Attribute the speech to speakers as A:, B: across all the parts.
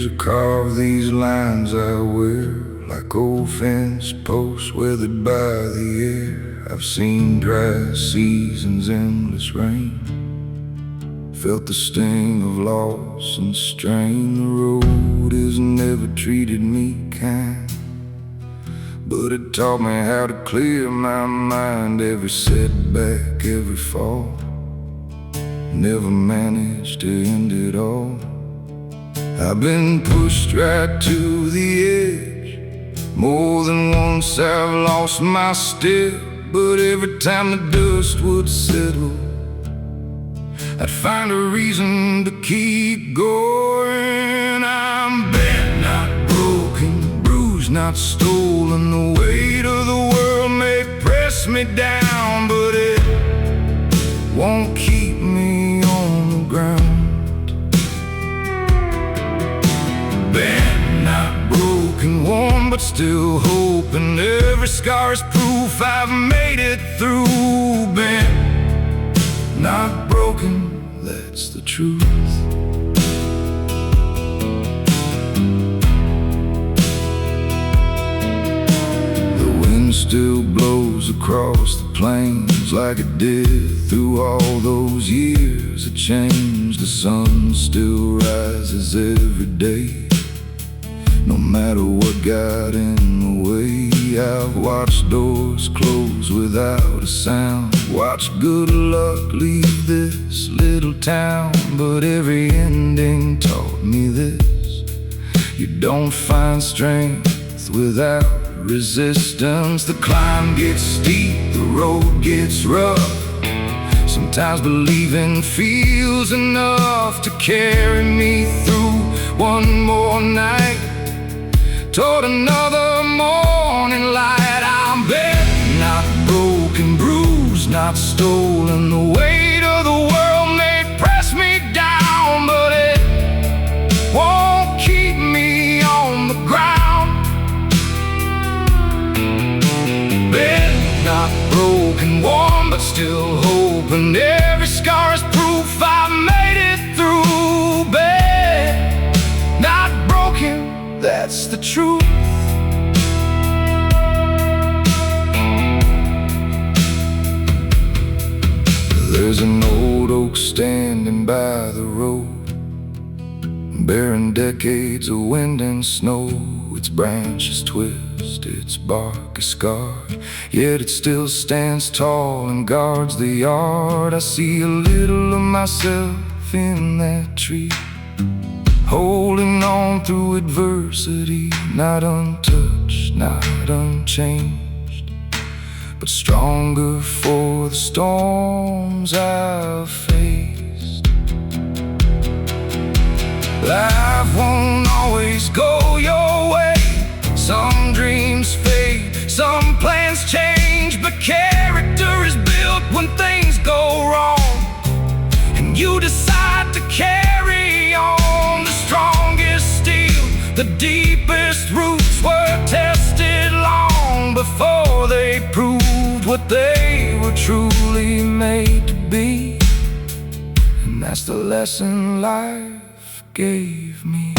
A: to carve these lines I wear, like old fence posts weathered by the air. I've seen dry seasons, endless rain, felt the sting of loss and strain. The road has never treated me kind, but it taught me how to clear my mind. Every setback, every fall, never managed to end it all. I've been pushed right to the edge. More than once I've lost my step, but every time the dust would settle, I'd find a reason to keep going. I'm bent, not broken, bruised, not stolen. The weight of the world may press me down, but it won't keep me on the ground. Bent, not broken, worn, but still hoping. Every scar is proof I've made it through. Bent, not broken, that's the truth. The wind still blows across the plains like it did through all those years of change. The sun still rises every day, no matter what got in the way. I've watched doors close without a sound, watched good luck leave this little town. But every ending taught me this: you don't find strength without resistance. The climb gets steep, the road gets rough. Sometimes believing feels enough to carry me through one more night, toward another morning light. I'm bent, not broken, bruised, not stolen. The weight of the world may press me down, but it won't keep me on the ground. Bent, not broken, warm, but still hoping. Every scar is proof I've made it through. Bent, not broken, that's the truth. There's an old oak standing by the road, bearing decades of wind and snow. Its branches twist, its bark is scarred, yet it still stands tall and guards the yard. I see a little of myself in that tree, holding on through adversity, not untouched, not unchanged, but stronger for the storms I've faced. Life won't always go your way. Some dreams fade, some plans change, but character is built when things go wrong, and you decide to carry on. The strongest steel, the deepest roots were tested long before they proved what they were truly made to be. And that's the lesson life gave me.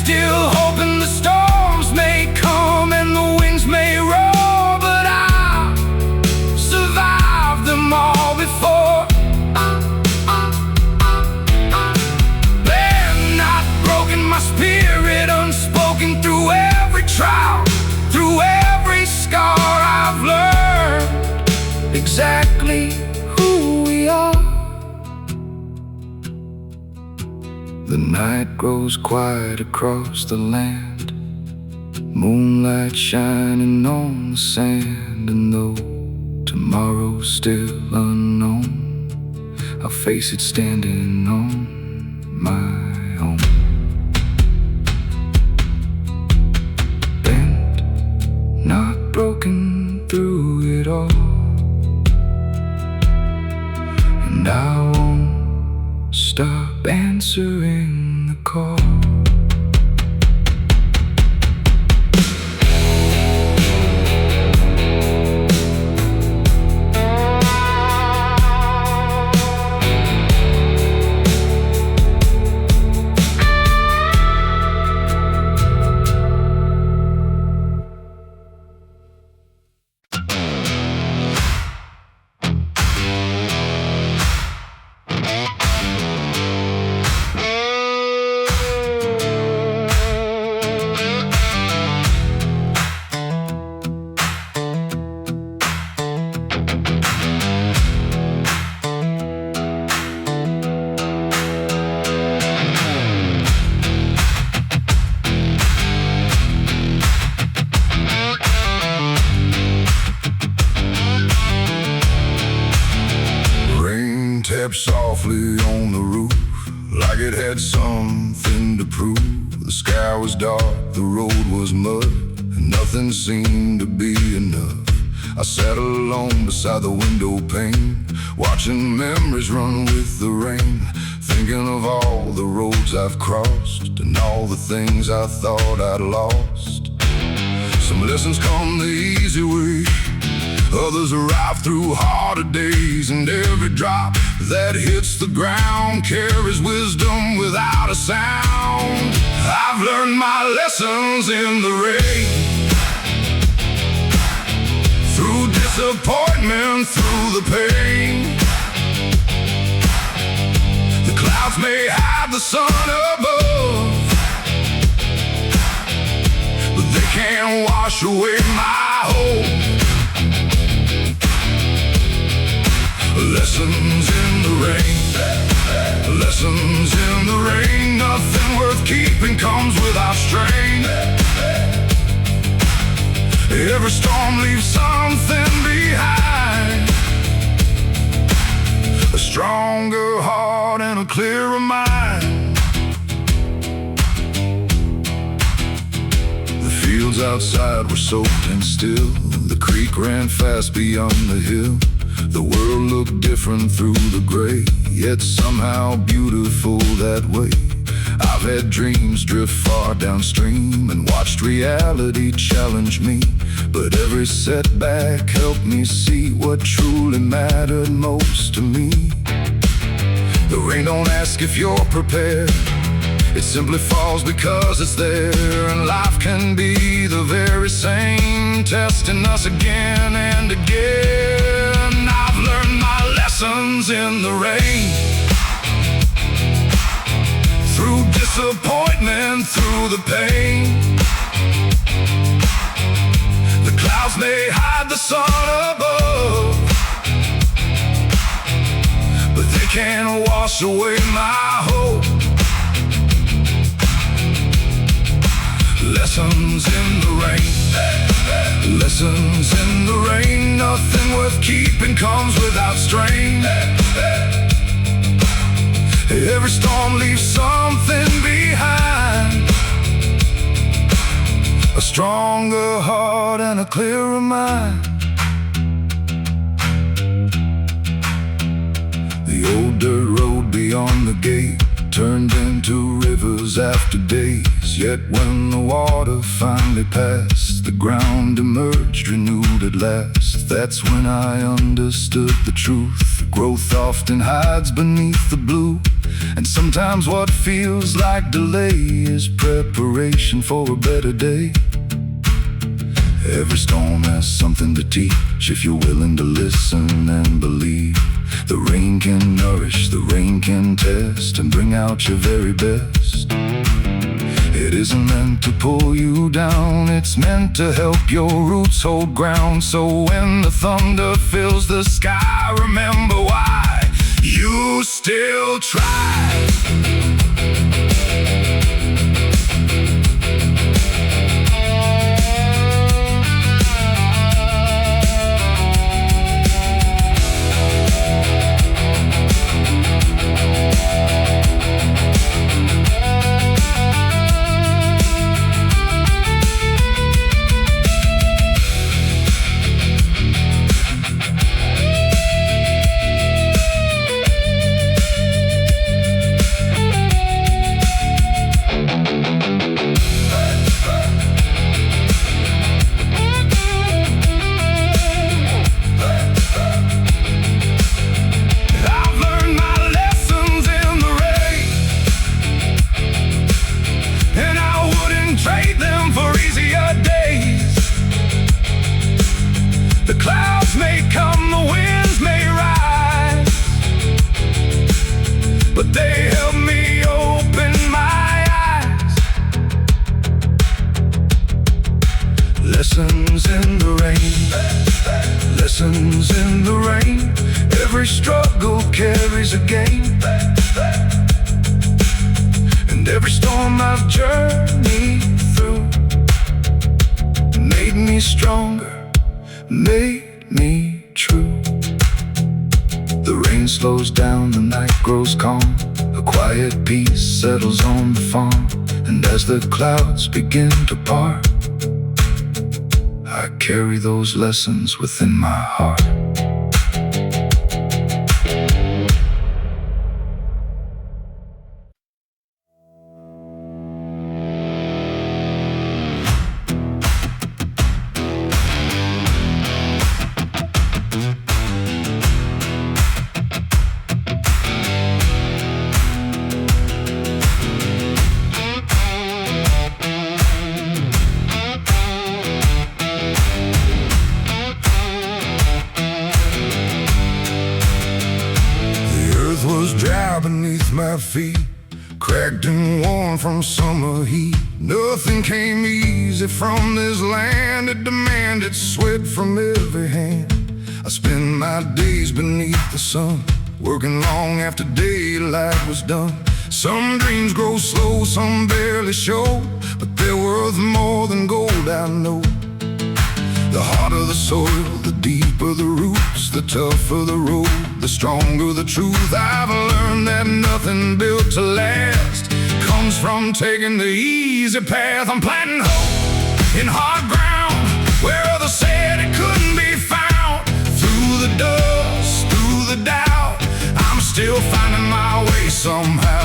A: Still hoping the storms may come and the winds may roar, but I survived them all before. They're not broken, my spirit unspoken. Through every trial, through every scar, I've learned exactly who we are. The night grows quiet across the land, moonlight shining on the sand. And though tomorrow's still unknown, I'll face it standing on my own. Bent, not broken through it all, and I won't stop answering the call. Tapped softly on the roof, like it had something to prove. The sky was dark, the road was mud, and nothing seemed to be enough. I sat alone beside the window pane, watching memories run with the rain, thinking of all the roads I've crossed and all the things I thought I'd lost. Some lessons come the easy way, others arrive through harder days, and every drop that hits the ground carries wisdom without a sound. I've learned my lessons in the rain, through disappointment, through the pain. The clouds may hide the sun above, but they can't wash away my hope. Lessons in the rain, lessons in the rain. Nothing worth keeping comes without strain. Every storm leaves something behind, a stronger heart and a clearer mind. The fields outside were soaked and still, the creek ran fast beyond the hill. The world looked different through the gray, yet somehow beautiful that way. I've had dreams drift far downstream and watched reality challenge me, but every setback helped me see what truly mattered most to me. The rain don't ask if you're prepared, it simply falls because it's there. And life can be the very same, testing us again and again. I've learned my lessons in the rain, through disappointment, through the pain. The clouds may hide the sun above, but they can't wash away my hope. Lessons in the rain, lessons in the rain. Nothing worth keeping comes without strain. Every storm leaves something behind, a stronger heart and a clearer mind. The old dirt road beyond the gate turned into rivers after days. Yet when the water finally passed, the ground emerged renewed at last. That's when I understood the truth. Growth often hides beneath the blue, and sometimes what feels like delay is preparation for a better day. Every storm has something to teach if you're willing to listen and believe. The rain can nourish, the rain can test and bring out your very best. It isn't meant to pull you down, it's meant to help your roots hold ground. So when the thunder fills the sky, remember why you still try. They helped me open my eyes. Lessons in the rain, lessons in the rain. Every struggle carries a gain, and every storm I've journeyed through made me stronger, made me true. The rain slows down, the night grows calm. A quiet peace settles on the farm. And as the clouds begin to part, I carry those lessons within my heart. Was dry beneath my feet, cracked and worn from summer heat. Nothing came easy from this land. It demanded sweat from every hand. I spent my days beneath the sun, working long after daylight was done. Some dreams grow slow, some barely show, but they're worth more than gold, I know. The harder the soil, the deeper the roots, the tougher the road, the stronger the truth. I've learned that nothing built to last comes from taking the easy path. I'm planting hope in hard ground where others said it couldn't be found. Through the dust, through the doubt, I'm still finding my way somehow.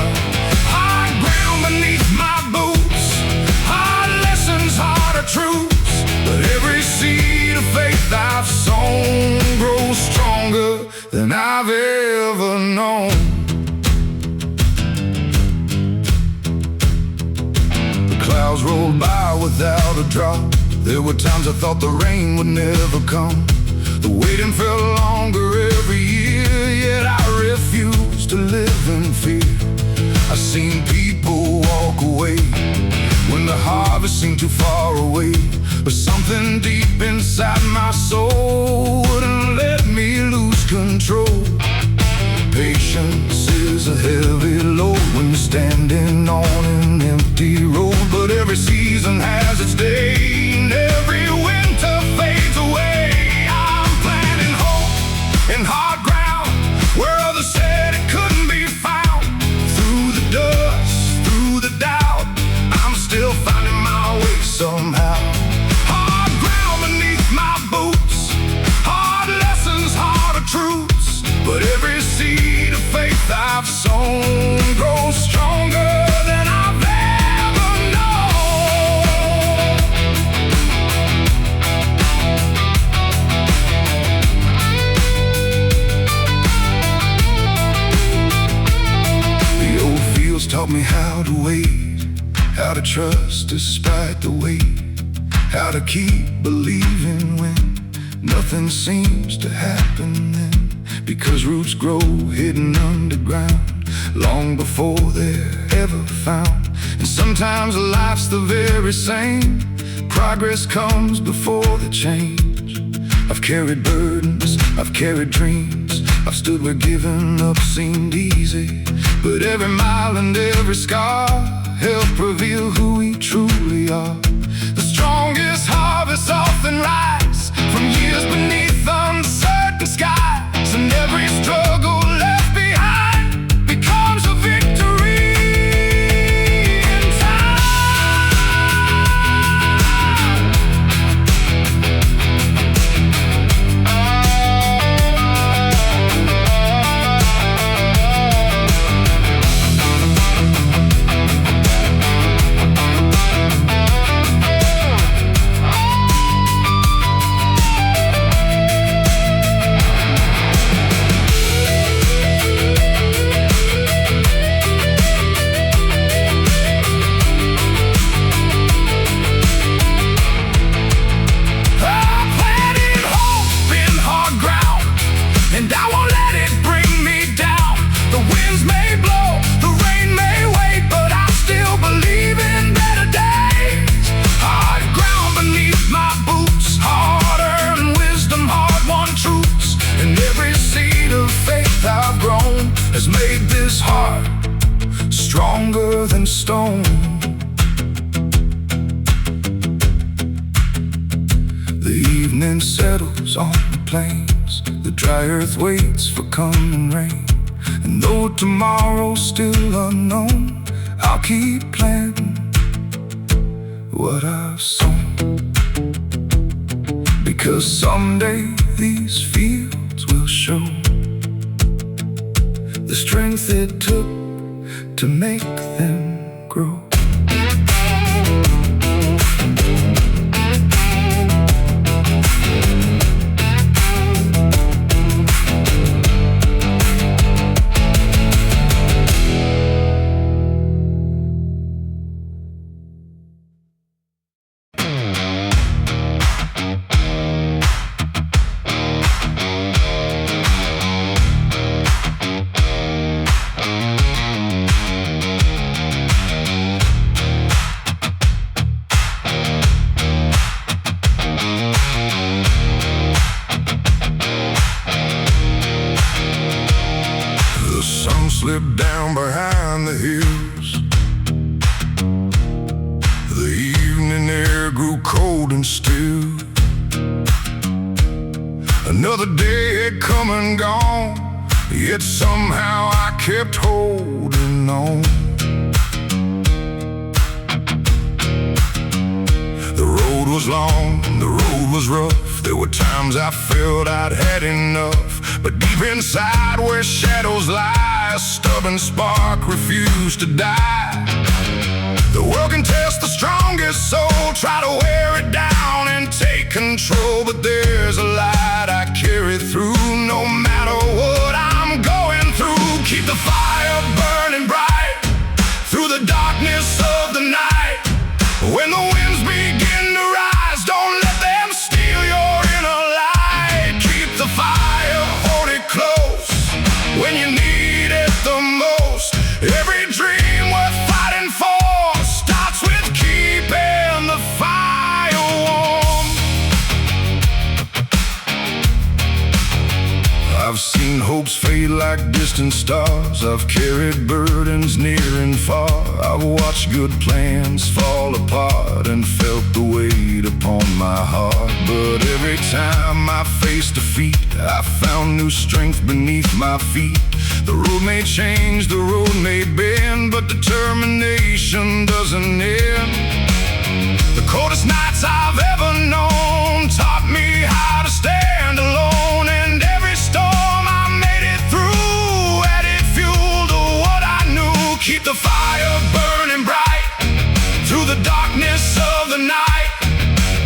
A: Hard ground beneath my boots, hard lessons, harder truths. But every seed of faith I've sown grows stronger than I've ever known. The clouds rolled by without a drop. There were times I thought the rain would never come. The waiting felt longer every year, yet I refused to live in fear. I've seen people walk away when the harvest seemed too far away, but something deep inside my soul wouldn't let me lose control. Patience is a heavy load when you're standing on an empty road. But every season has its day, and every winter fades away. I'm planting hope in hard ground where others said it couldn't be found. Through the dust, through the doubt, I'm still finding my way somehow. Hard ground beneath my boots, hard lessons, harder truths. But every seed of faith I've sown grows stronger than I've ever known. The old fields taught me how to wait, how to trust despite the weight, how to keep believing when nothing seems to happen then. Because roots grow hidden underground long before they're ever found. And sometimes life's the very same. Progress comes before the change. I've carried burdens, I've carried dreams, I've stood where giving up seemed easy. But every mile and every scar help reveal who we truly are. The strongest harvests often rise from years beneath uncertain skies. And every struggle left behind becomes a victory in time. heart, stronger than stone. The evening settles on the plains, the dry earth waits for coming rain. And though tomorrow's still unknown, I'll keep planting what I've sown. Because someday these fields will show the strength it took to make them grow. Slipped down behind the hills. The evening air grew cold and still. Another day had come and gone, yet somehow I kept holding on. The road was long, the road was rough. There were times I felt I'd had enough. But deep inside where shadows lie, a stubborn spark refused to die. The world can test the strongest soul, try to wear it down and take control. But there's a light I carry through, no matter what I'm going through. Keep the fire burning bright through the darkness of the night. When the winds begin to rise, don't let them steal your inner light. Keep the fire, hold it close when you need it the most. Every dream worth fighting for starts with keeping the fire warm. I've seen hopes fade like distant stars. I've carried burdens near and far. I've watched good plans fall apart and felt the weight upon my heart. But every time I faced defeat, I found new strength beneath my feet. The road may change, the road may bend, but determination doesn't end. The coldest nights I've ever known taught me how to stand alone. And every storm I made it through, added fuel to what I knew. Keep the fire burning bright through the darkness of the night.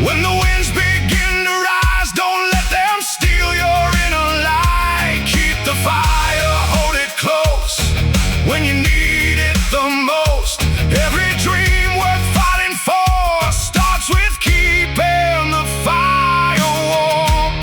A: When the winds begin to rise, don't let them steal your inner light. Keep the fire, hold it close when you need it the most. Every dream worth fighting for starts with keeping the fire warm.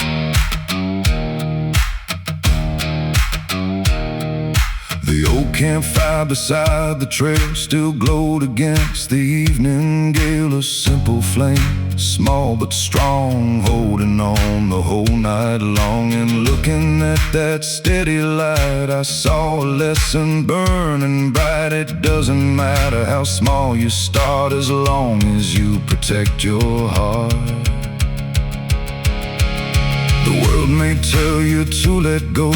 A: The old campfire beside the trail still glowed against the evening gale. A simple flame, small but strong, holding on the whole night long. And looking at that steady light, I saw a lesson burning bright. It doesn't matter how small you start, as long as you protect your heart. The world may tell you to let go,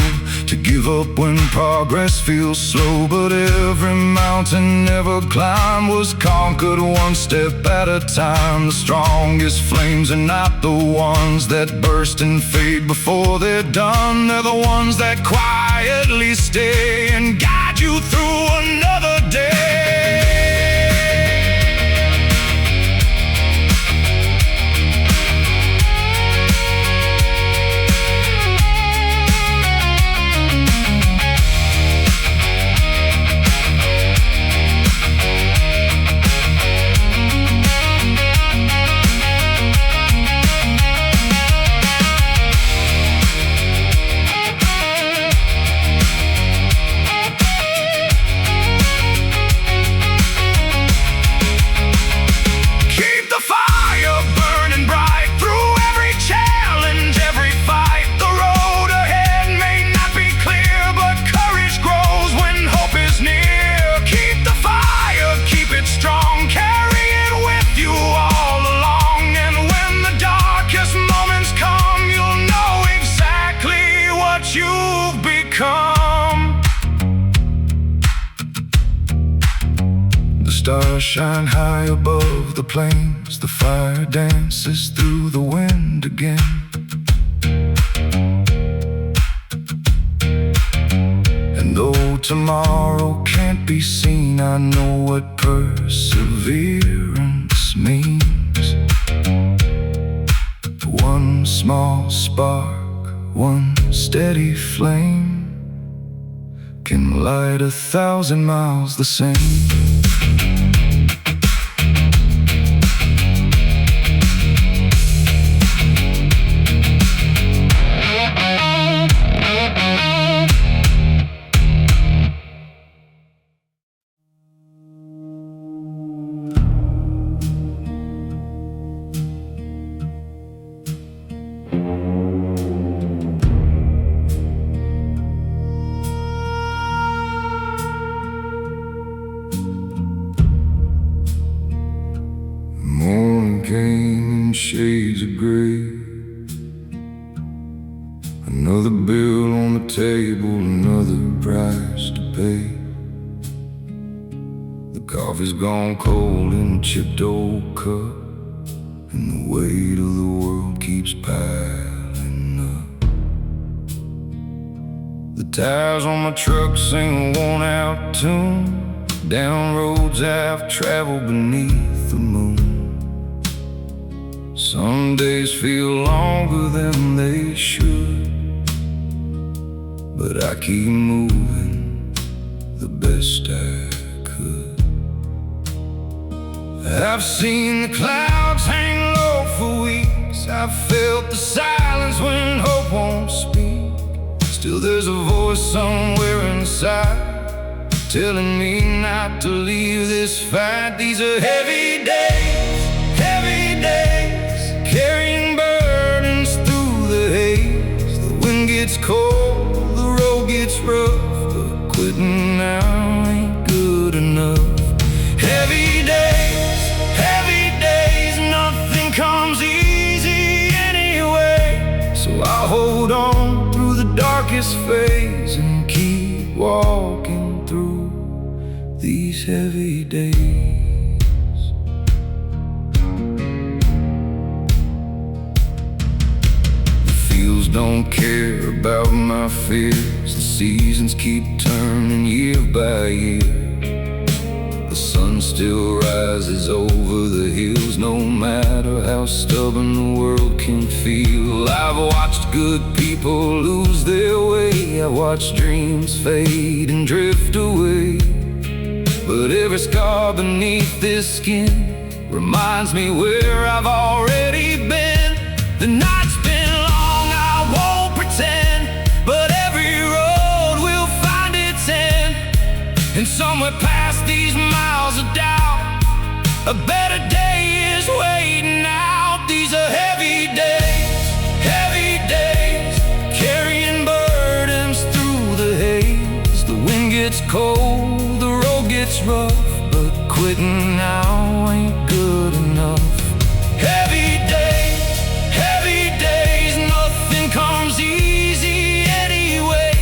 A: to give up when progress feels slow. But every mountain ever climbed was conquered one step at a time. The strongest flames are not the ones that burst and fade before they're done. They're the ones that quietly stay and guide you through another day. shine high above the plains. The fire dances through the wind again. And though tomorrow can't be seen, I know what perseverance means. One small spark, one steady flame can light 1,000 miles the same. Came in shades of gray. Another bill on the table, another price to pay. The coffee's gone cold in a chipped old cup, and the weight of the world keeps piling up. The tires on my truck sing a worn-out tune, down roads I've traveled beneath the moon. Some days feel longer than they should, but I keep moving the best I could. I've seen the clouds hang low for weeks. I've felt the silence when hope won't speak. Still there's a voice somewhere inside telling me not to leave this fight. These are heavy days, heavy days, carrying burdens through the haze. The wind gets cold, the road gets rough, but quitting now ain't good enough. Heavy days, nothing comes easy anyway. So I'll hold on through the darkest phase and keep walking through these heavy days. Don't care about my fears. The seasons keep turning year by year. The sun still rises over the hills, no matter how stubborn the world can feel. I've watched good people lose their way. I watched dreams fade and drift away. But every scar beneath this skin reminds me where I've already been. The night's been long, I won't pretend, but every road will find its end. And somewhere past these miles of doubt, a better day is waiting out. These are heavy days, carrying burdens through the haze. The wind gets cold, the road gets rough, but quitting now ain't good enough. Heavy days, nothing comes easy anyway.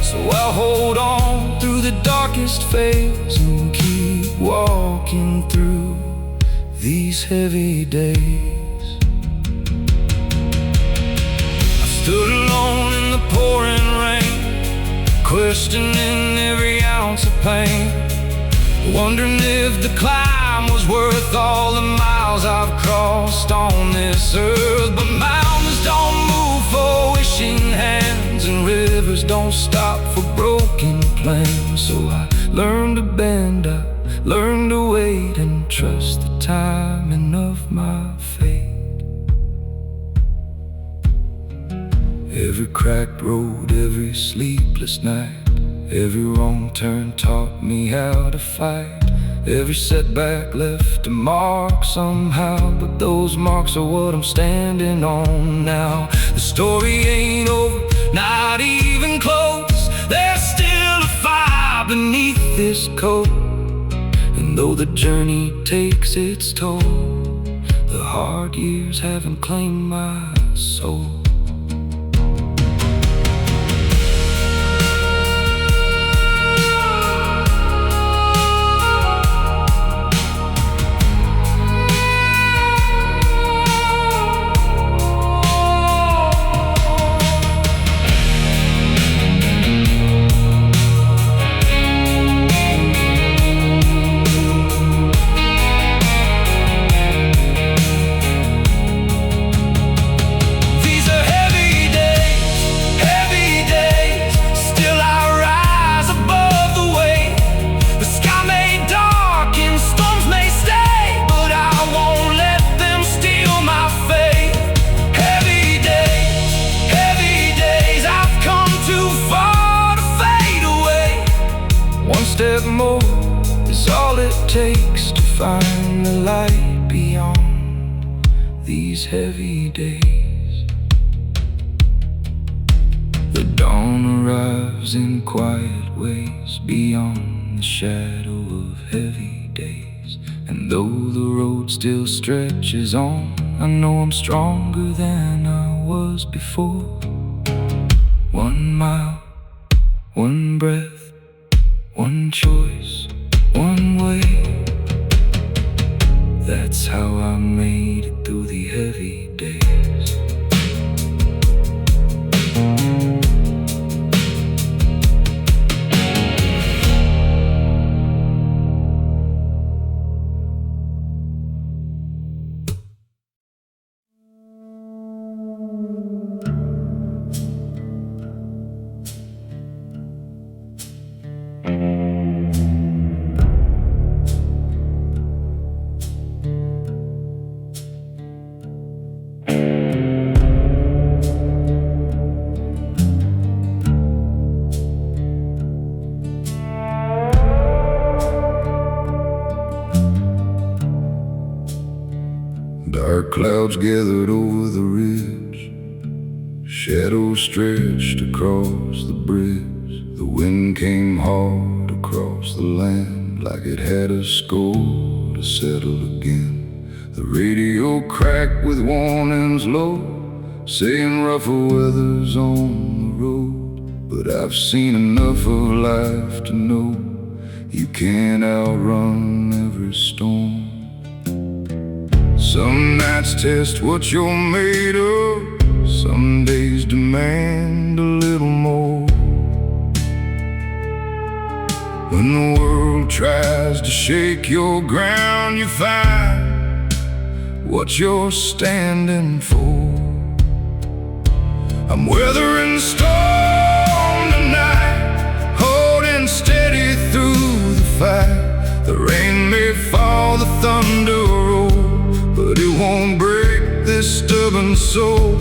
A: So I'll hold on through the darkest phase and keep walking through these heavy days. I've stood alone in the pouring rain, questioning every ounce of pain, wondering if the climb was worth all the miles I've crossed on this earth. But mountains don't move for wishing hands, and rivers don't stop for broken plans. So I learned to bend, I learned to wait and trust the timing of my fate. Every cracked road, every sleepless night, every wrong turn taught me how to fight. Every setback left a mark somehow, but those marks are what I'm standing on now. The story ain't over, not even close. There's still a fire beneath this coat. And though the journey takes its toll, the hard years haven't claimed my soul. takes to find the light beyond these heavy days. The dawn arrives in quiet ways beyond the shadow of heavy days. And though the road still stretches on, I know I'm stronger than I was before. 1 mile, 1 breath, 1 choice, 1 way. That's how I made it through the heavy days. Dark clouds gathered over the ridge, shadows stretched across the bridge. The wind came hard across the land, like it had a score to settle again. The radio cracked with warnings low, saying rougher weather's on the road. But I've seen enough of life to know you can't outrun every storm. Some nights test what you're made of, some days demand a little more. When the world tries to shake your ground, you find what you're standing for. I'm weathering the storm tonight, holding steady through the fight. The rain may fall, the thunder roll, but it won't break this stubborn soul.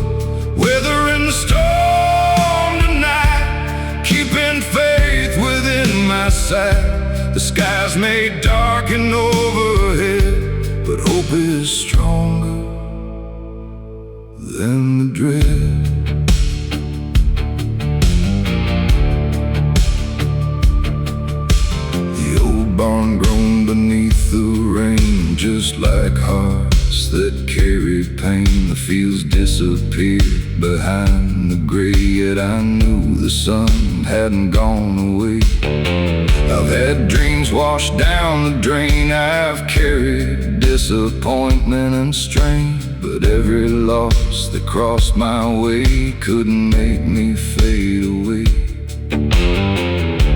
A: Weathering the storm tonight, keeping faith within my sight. The skies may darken overhead, but hope is stronger than the dread. The old barn groaned beneath the rain, just like hearts that carry pain. The fields disappeared behind the gray, yet I knew the sun hadn't gone away. I've had dreams washed down the drain, I've carried disappointment and strain, but every loss that crossed my way couldn't make me fade away.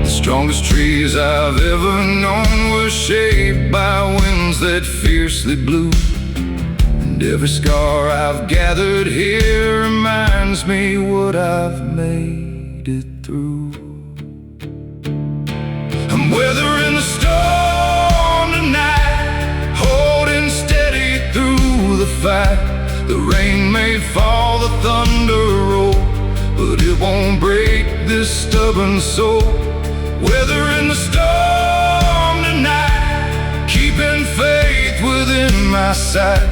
A: The strongest trees I've ever known were shaped by winds that fiercely blew. And every scar I've gathered here reminds me what I've made it through. I'm weathering the storm tonight, holding steady through the fight. The rain may fall, the thunder roll, but it won't break this stubborn soul. Weathering the storm tonight, keeping faith within my sight.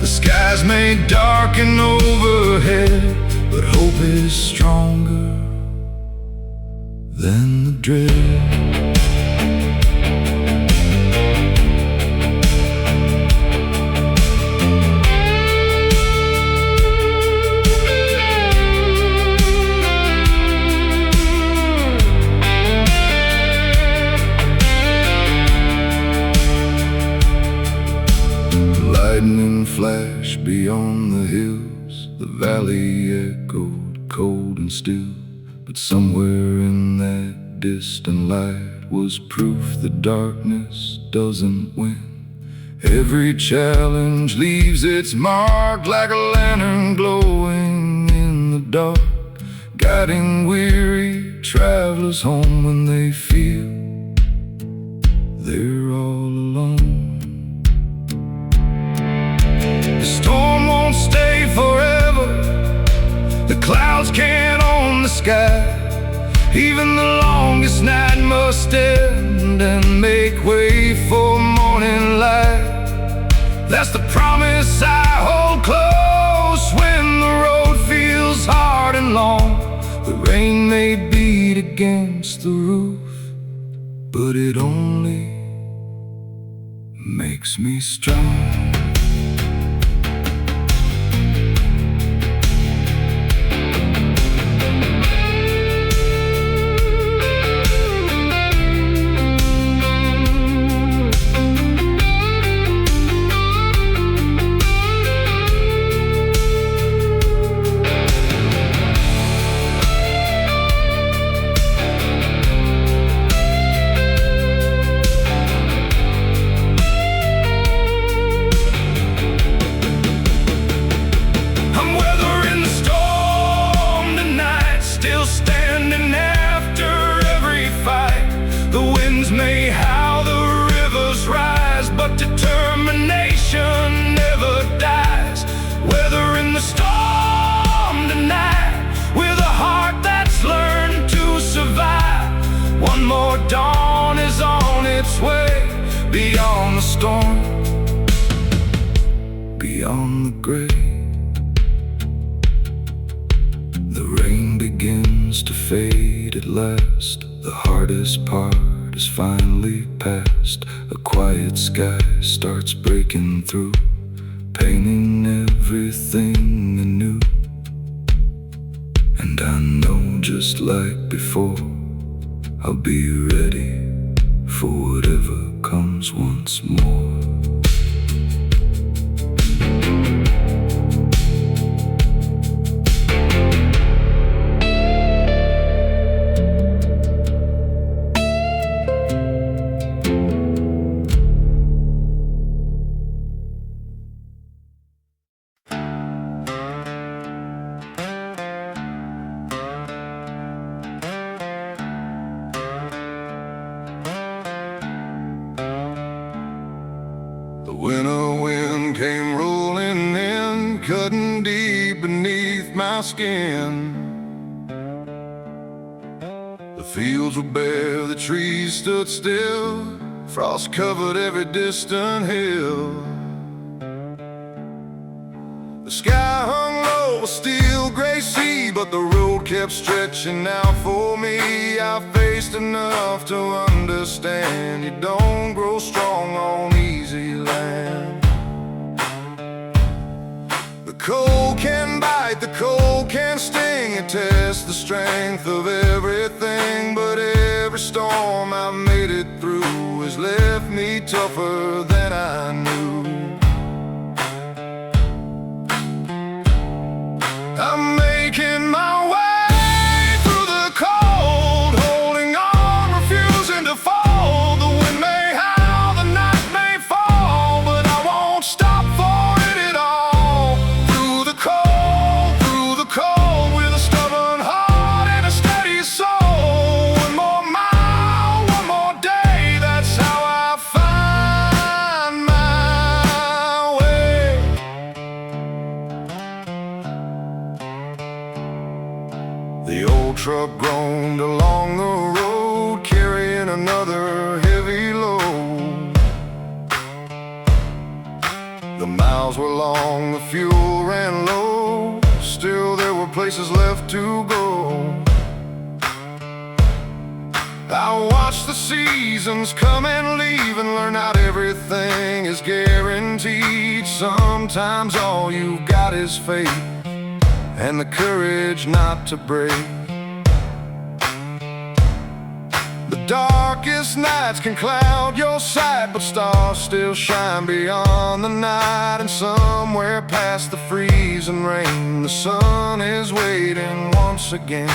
A: The skies may darken overhead, but hope is stronger than the dread. Lightning flashed beyond the hills, the valley echoed cold and still. But somewhere in that distant light was proof that darkness doesn't win. Every challenge leaves its mark like a lantern glowing in the dark, guiding weary travelers home when they feel they're all alone. The storm won't stay forever, the clouds can't own the sky, Even the longest night must end and make way for morning light. That's the promise I hold close when the road feels hard and long. The rain may beat against the roof, but it only makes me strong. May howl, the rivers rise, but determination never dies. Weathering the storm tonight with a heart that's learned to survive. One more dawn is on its way, beyond the storm, beyond the gray. The rain begins to fade at last. The hardest part is finally past. A quiet sky starts breaking through, painting everything anew. And I know, just like before, I'll be ready for whatever comes once more. The winter wind came rolling in, cutting deep beneath my skin. The fields were bare, the trees stood still, frost covered every distant hill. The sky hung low, a steel gray sea, but the road kept stretching out for me. I faced enough to understand, you don't grow strong on easy land. The cold can bite, the cold can sting, it tests the strength of everything. But every storm I made it through has left me tougher than I knew. I'm making my way through the cold, holding on, refusing to fall. The wind may howl, the night may fall, but I won't stop for it at all. Through the cold, with a stubborn heart and a steady soul. One more mile, one more day, that's how I find my way. The old truck groaned along the road, carrying another heavy load. The miles were long, the fuel ran low, still there were places left to go. I watched the seasons come and leave and learn not everything is guaranteed. Sometimes all you've got is faith and the courage not to break. The darkest nights can cloud your sight, but stars still shine beyond the night. And somewhere past the freezing rain, the sun is waiting once again.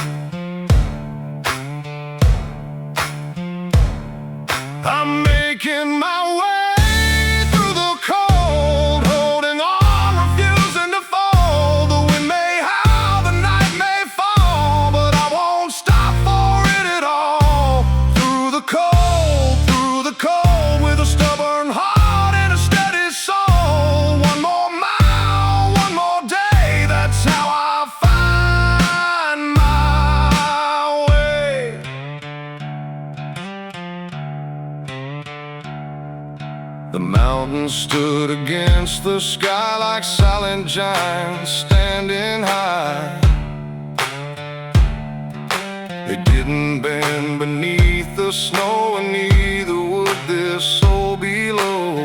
A: I'm making my way through the cold, holding on, refusing to fall. The wind may howl, the night may fall, but I won't stop for it at all. Through the cold, with a stubborn heart and a steady soul. One more mile, one more day, that's how I find my way. mountains stood against the sky like silent giants standing high. They didn't bend beneath the snow, and neither would this soul below.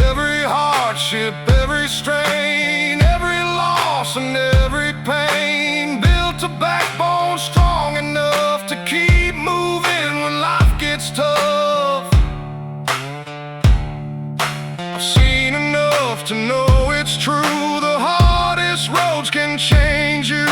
A: Every hardship, every strain, every loss and every pain built a backbone strong enough to keep moving when life gets tough. I've seen enough to know it's true. The hardest roads can change you,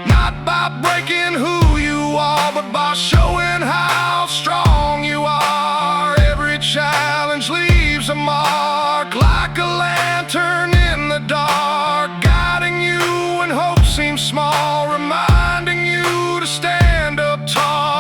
A: not by breaking who you are, but by showing how strong you are. Every challenge leaves a mark, like a lantern in the dark, guiding you when hope seems small, reminding you to stand up tall.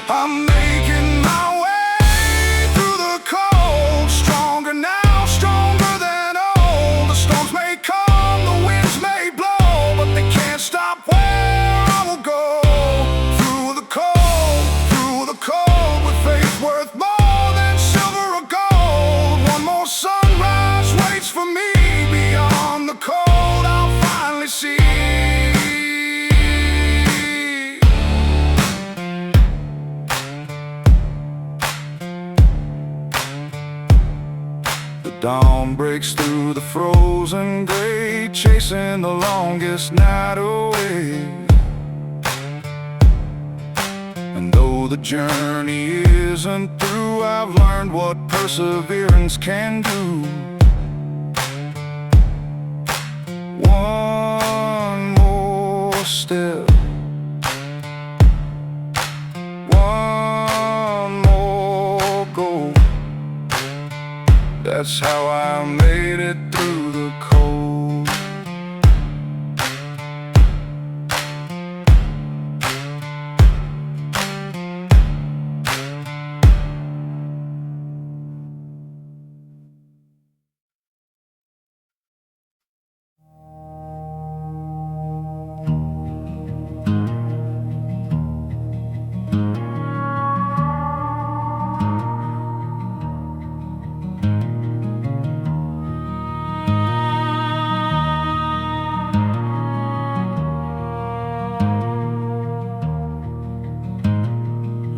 A: I'm making my way through the cold, stronger now, stronger than old. The storms may come, the winds may blow, but they can't stop where I will go. Through the cold, with faith worth more than silver or gold. One more sunrise waits for me. Beyond the cold, I'll finally see. Dawn breaks through the frozen gray, chasing the longest night away. And though the journey isn't through, I've learned what perseverance can do. One more step, one more goal. That's how I made it through the cold.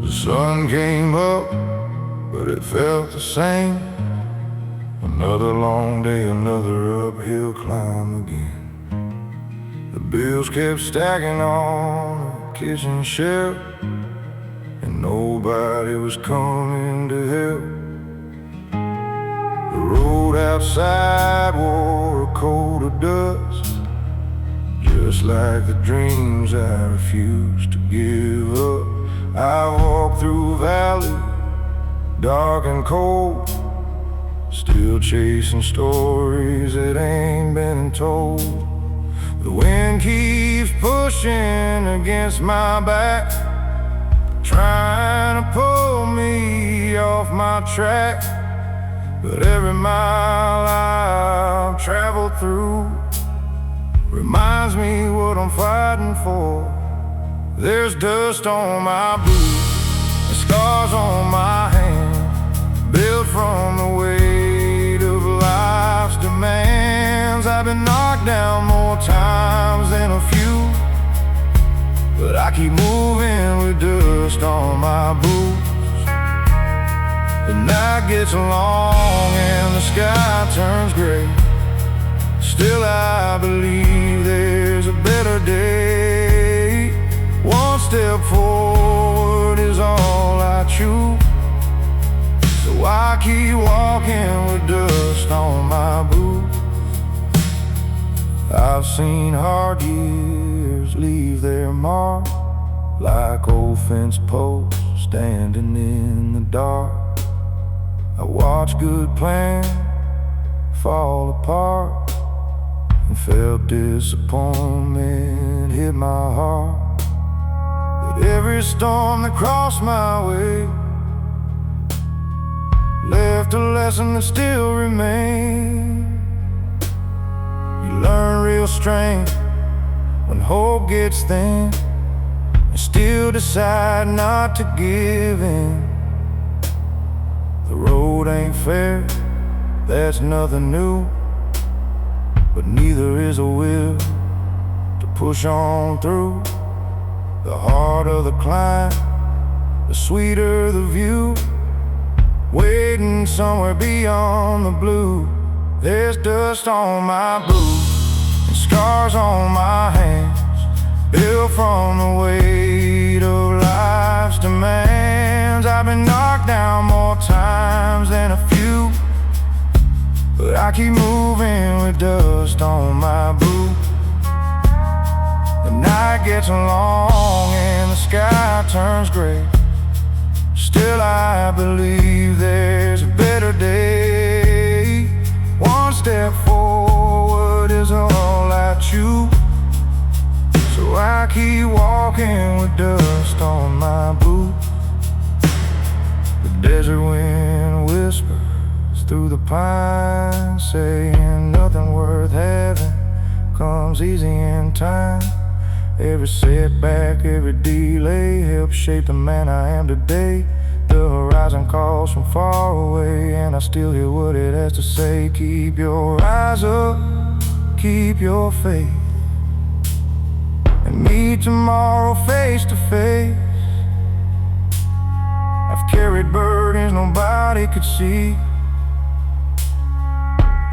A: The sun came up, but it felt the same. Another long day, another uphill climb again. The bills kept stacking on the kitchen shelf, and nobody was coming to help. The road outside wore a coat of dust, just like the dreams I refused to give up. I walked through a valley, dark and cold, still chasing stories that ain't been told. The wind keeps pushing against my back, trying to pull me off my track. But every mile I've traveled through reminds me what I'm fighting for. There's dust on my boots and scars on my hands, built from the weight of life's demands. I've been knocked down more times than a few, but I keep moving with dust on my boots. The night gets long and the sky turns gray, still I believe there's a better day. One step forward is all I choose, so I keep walking with dust on my boots. I've seen hard years leave their mark, like old fence posts standing in the dark. I watched good plans fall apart and felt disappointment hit my heart. But every storm that crossed my way left a lesson that still remains. You learn real strength when hope gets thin, and still decide not to give in. The road ain't fair, that's nothing new, but neither is a will to push on through. The harder the climb, the sweeter the view. Waiting somewhere beyond the blue, there's dust on my boots and scars on my hands, built from the weight of life's demands. I've been knocked down more times than a few, but I keep moving with dust on my boots. The night gets long and the sky turns gray. Still I believe there's a better day. One step forward is all I choose, so I keep walking with dust on my boots. The desert wind whispers through the pines, saying nothing worth having comes easy in time. Every setback, every delay helps shape the man I am today. The horizon calls from far away, and I still hear what it has to say. Keep your eyes up, keep your faith, and meet tomorrow face to face. I've carried burdens nobody could see,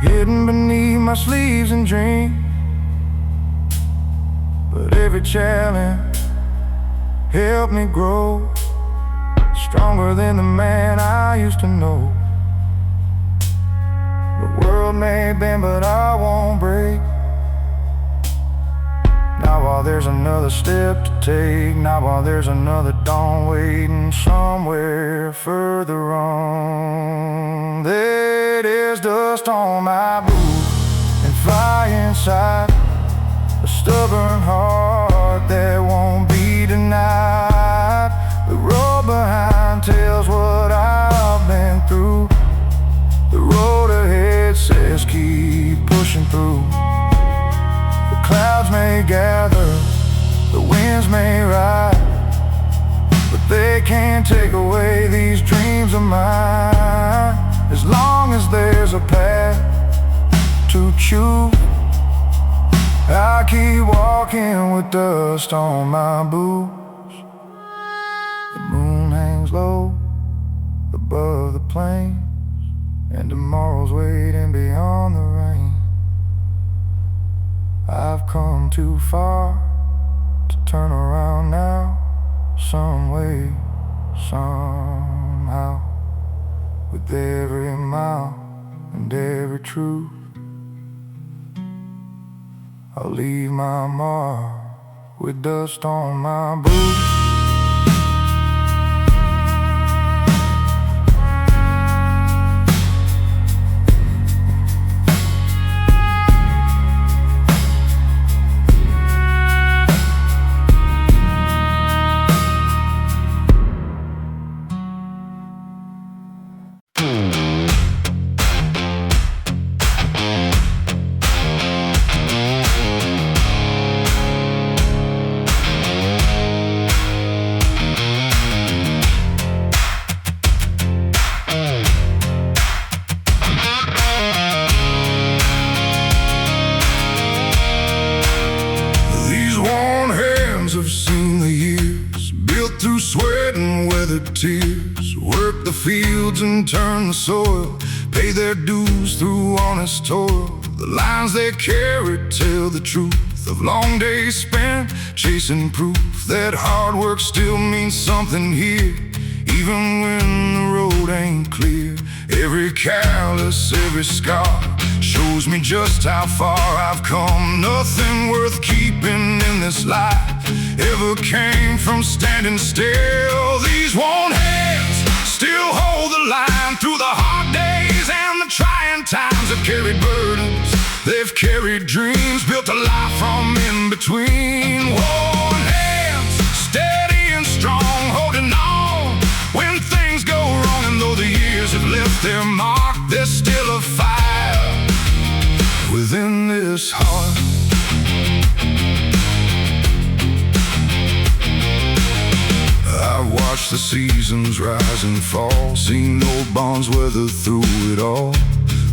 A: hidden beneath my sleeves and dreams. But every challenge helped me grow, stronger than the man I used to know. The world may bend, but I won't break. Not while there's another step to take, not while there's another dawn waiting somewhere further on. There's dust on my boots and fire inside, a stubborn heart that won't be denied. The road behind tells what I've been through. The road ahead says keep pushing through. The clouds may gather, the winds may ride, but they can't take away these dreams of mine. As long as there's a path to choose, I keep walking with dust on my boots. The moon hangs low above the plains, and tomorrow's waiting beyond the rain. I've come too far to turn around now, some way, somehow. With every mile and every truth, I'll leave my mark with dust on my boots. Have seen the years, built through sweat and weathered tears, work the fields and turn the soil, pay their dues through honest toil. The lines they carry tell the truth of long days spent chasing proof that hard work still means something here, even when the road ain't clear. Every callus, every scar shows me just how far I've come. Nothing worth keeping in this life ever came from standing still. These warm hands still hold the line through the hard days and the trying times. They've carried burdens, they've carried dreams, built a life from in between. Warm hands, steady and strong, holding on when things go wrong. And though the years have left their mark, there's still a fire within this heart. I've watched the seasons rise and fall, seen old bonds weather through it all.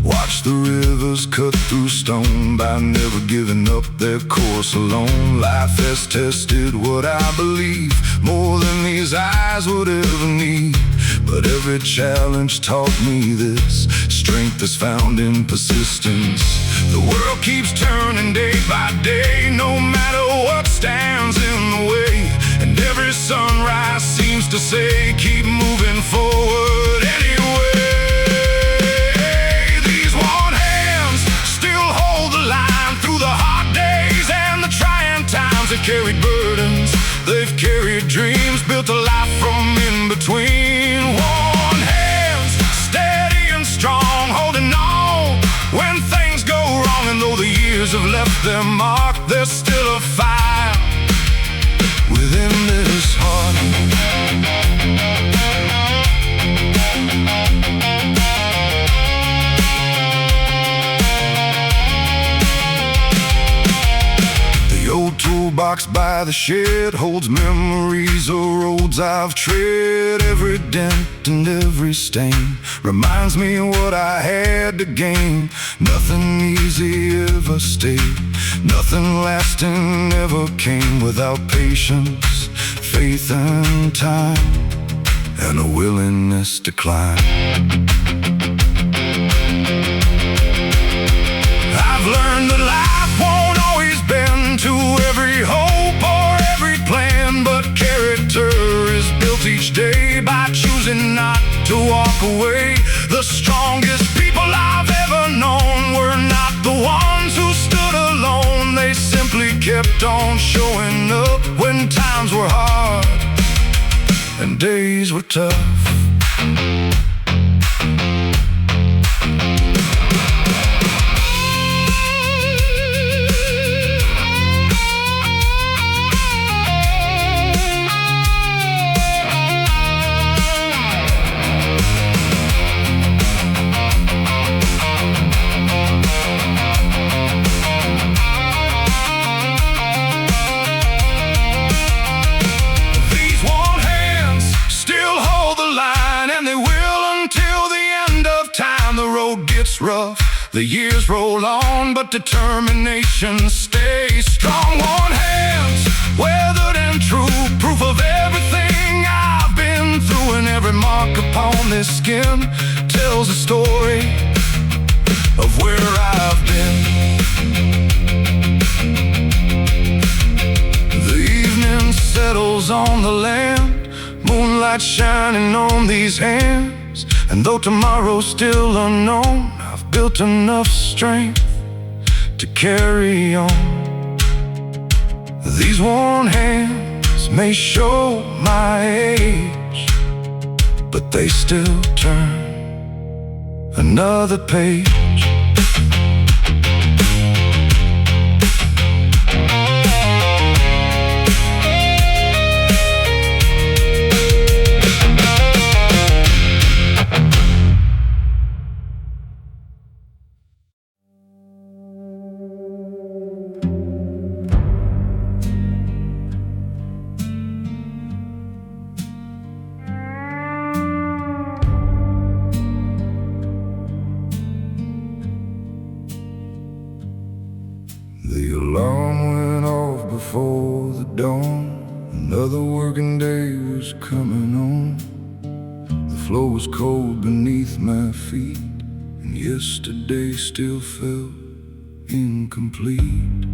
A: Watched the rivers cut through stone by never giving up their course alone. Life has tested what I believe more than these eyes would ever need. But every challenge taught me this: strength is found in persistence. The world keeps turning day by day, no matter what stands in the way. And every sunrise seems to say, keep moving forward anyway. These warm hands still hold the line through the hard days and the trying times. They've carried burdens, they've carried dreams, built a life from in between. Warm hands, steady and strong, holding on when things go wrong. And though the years have left their mark, there's still a fire within this heart. The old toolbox by the shed holds memories of roads I've tread. Every dent and every stain reminds me what I had to gain. Nothing easy ever stayed, nothing lasting ever came without patience, faith and time, and a willingness to climb. I've learned that life won't always bend to every hope or every plan, but character is built each day by choosing not to walk away. The strongest people I've ever known were not the ones who stood alone. They simply kept on showing up when times were hard and days were tough. Rough, the years roll on, but determination stays strong. Warm hands, weathered and true, proof of everything I've been through. And every mark upon this skin tells a story of where I've been. The evening settles on the land, moonlight shining on these hands. And though tomorrow's still unknown, I've built enough strength to carry on. These worn hands may show my age, but they still turn another page. The alarm went off before the dawn. Another working day was coming on. The floor was cold beneath my feet, and yesterday still felt incomplete.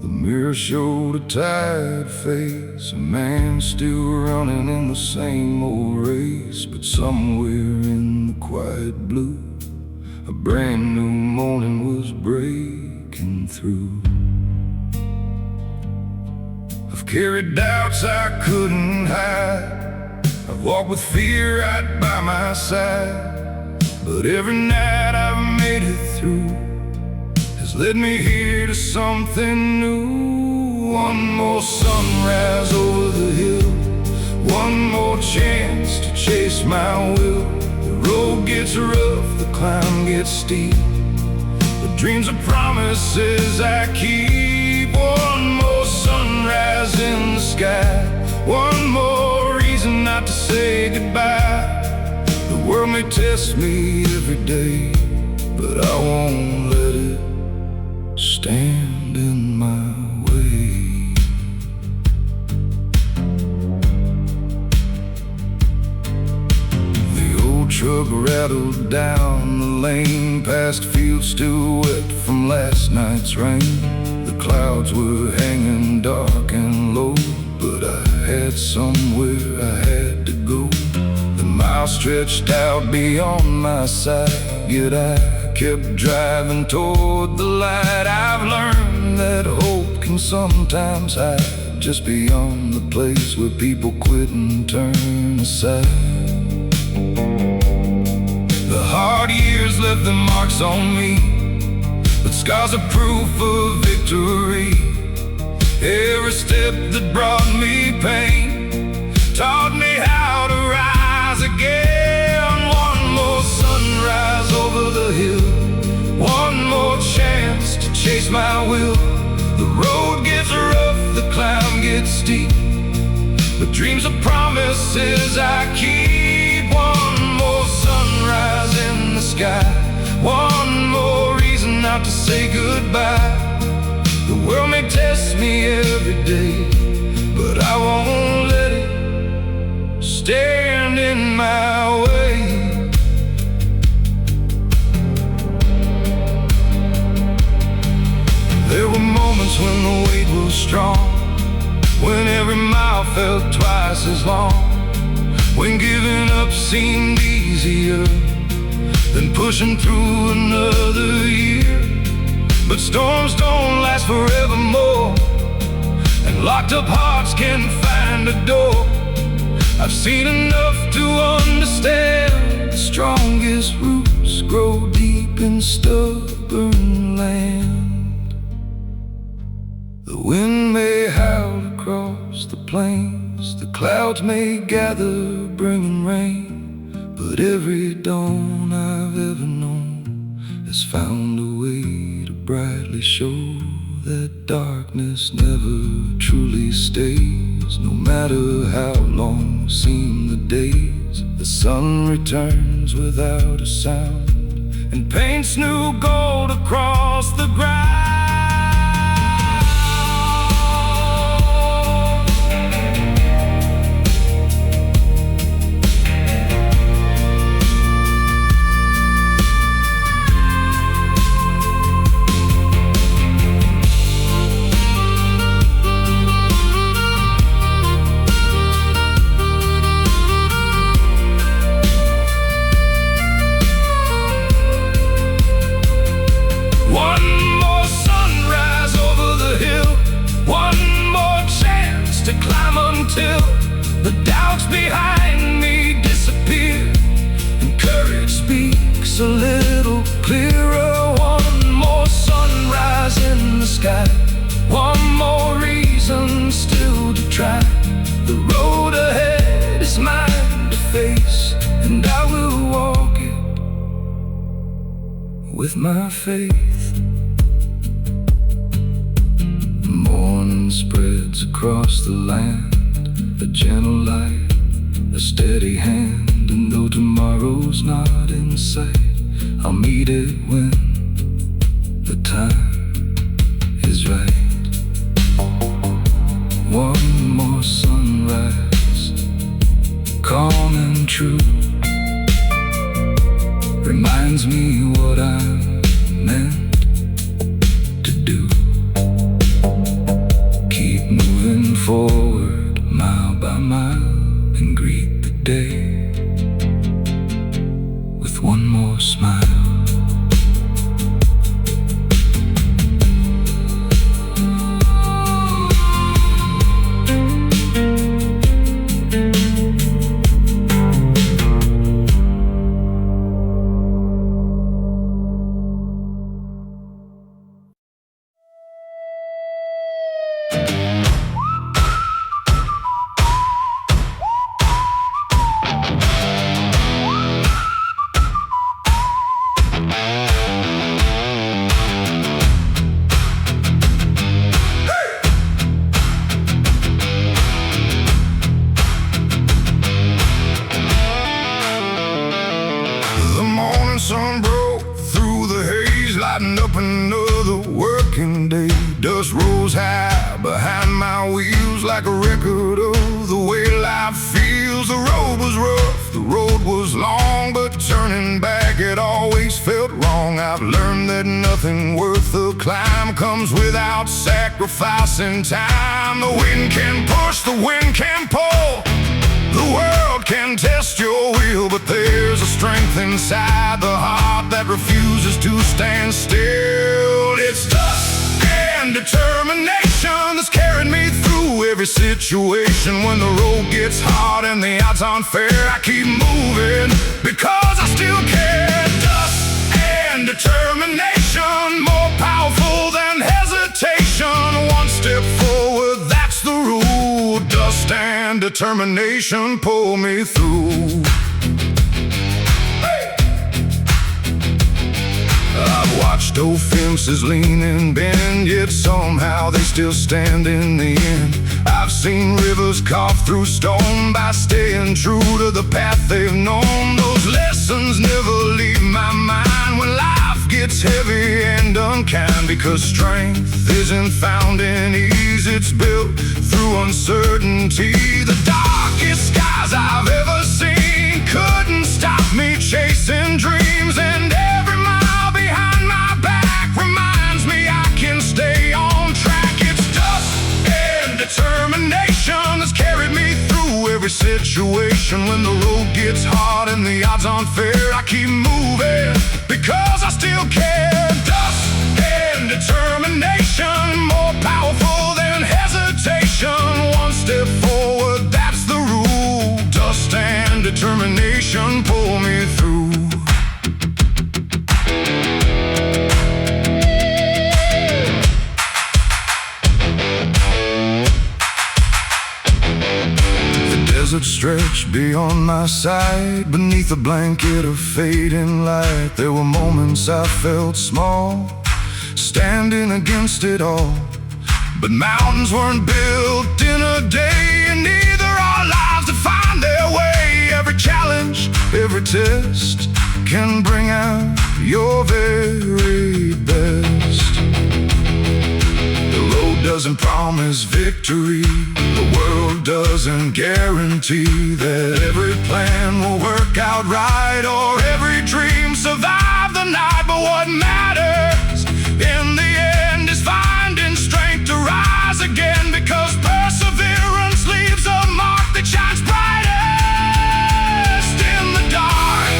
A: The mirror showed a tired face, a man still running in the same old race. But somewhere in the quiet blue, a brand new morning was breaking through. carried doubts I couldn't hide. I've walked with fear right by my side. But every night I've made it through has led me here to something new. One more sunrise over the hill, one more chance to chase my will. The road gets rough, the climb gets steep, the dreams are promises I keep. One more sunrise in the sky, one more reason not to say goodbye. The world may test me every day, but I won't let it stand in my way. The old truck rattled down the lane, past fields still wet from last night's rain. The clouds were hanging dark and low, but I had somewhere I had to go. The miles stretched out beyond my sight, yet I kept driving toward the light. I've learned that hope can sometimes hide just beyond the place where people quit and turn aside. The hard years left their marks on me, but scars are proof of victory. Every step that brought me pain taught me how to rise again. One more sunrise over the hill, one more chance to chase my will. The road gets rough, the climb gets steep, but dreams are promises I keep. One more sunrise in the sky, one more reason not to say goodbye. The world may test me every day, but I won't let it stand in my way. There were moments when the weight was strong, when every mile felt twice as long, when giving up seemed easier than pushing through another year. But storms don't last forevermore, and locked up hearts can find a door. I've seen enough to understand the strongest roots grow deep in stubborn land. The wind may howl across the plains, the clouds may gather bringing rain, but every dawn I've ever known has found a way to brightly show that darkness never truly stays. No matter how long seem the days, the sun returns without a sound and paints new gold across the ground. To climb until the doubts behind me disappear, and courage speaks a little clearer. One more sunrise in the sky, one more reason still to try. The road ahead is mine to face, and I will walk it with my faith. Morning spreads across the land, a gentle light, a steady hand. And though tomorrow's not in sight, I'll meet it when the time is right. One more sunrise, calm and true, reminds me what I'm meant to do. Moving forward mile by mile, and greet the day with one more smile. lighting up another working day. Dust rose high behind my wheels like a record of the way life feels. The road was rough, the road was long, but turning back it always felt wrong. I've learned that nothing worth the climb comes without sacrificing time. The wind can push, the wind can pull, the world can test your will, but there's a strength inside the heart that refuses to stand still. It's dust and determination that's carried me through every situation. When the road gets hard and the odds aren't fair, I keep moving because I still care. Dust and determination, more powerful than hesitation. One step forward, that's the rule. Dust and determination pull me through. I've watched old fences lean and bend, yet somehow they still stand in the end. I've seen rivers carved through stone by staying true to the path they've known. Those lessons never leave my mind when life gets heavy and unkind, because strength isn't found in ease, it's built through uncertainty. The darkest skies I've ever seen couldn't stop me chasing dreams, and every mile behind my back reminds me I can stay on track. It's dust and determination that's carried me through every situation. When the road gets hard and the odds aren't fair, I keep moving because I still care. Dust and determination, more powerful than hesitation. One step forward, that's the rule. Dust and determination pull me through. Desert stretched beyond my sight, beneath a blanket of fading light. There were moments I felt small, standing against it all. But mountains weren't built in a day, and neither are lives that find their way. Every challenge, every test can bring out your very best. The road doesn't promise victory, the world doesn't guarantee that every plan will work out right or every dream survive the night. But what matters in the end is finding strength to rise again, because perseverance leaves a mark that shines brightest in the dark.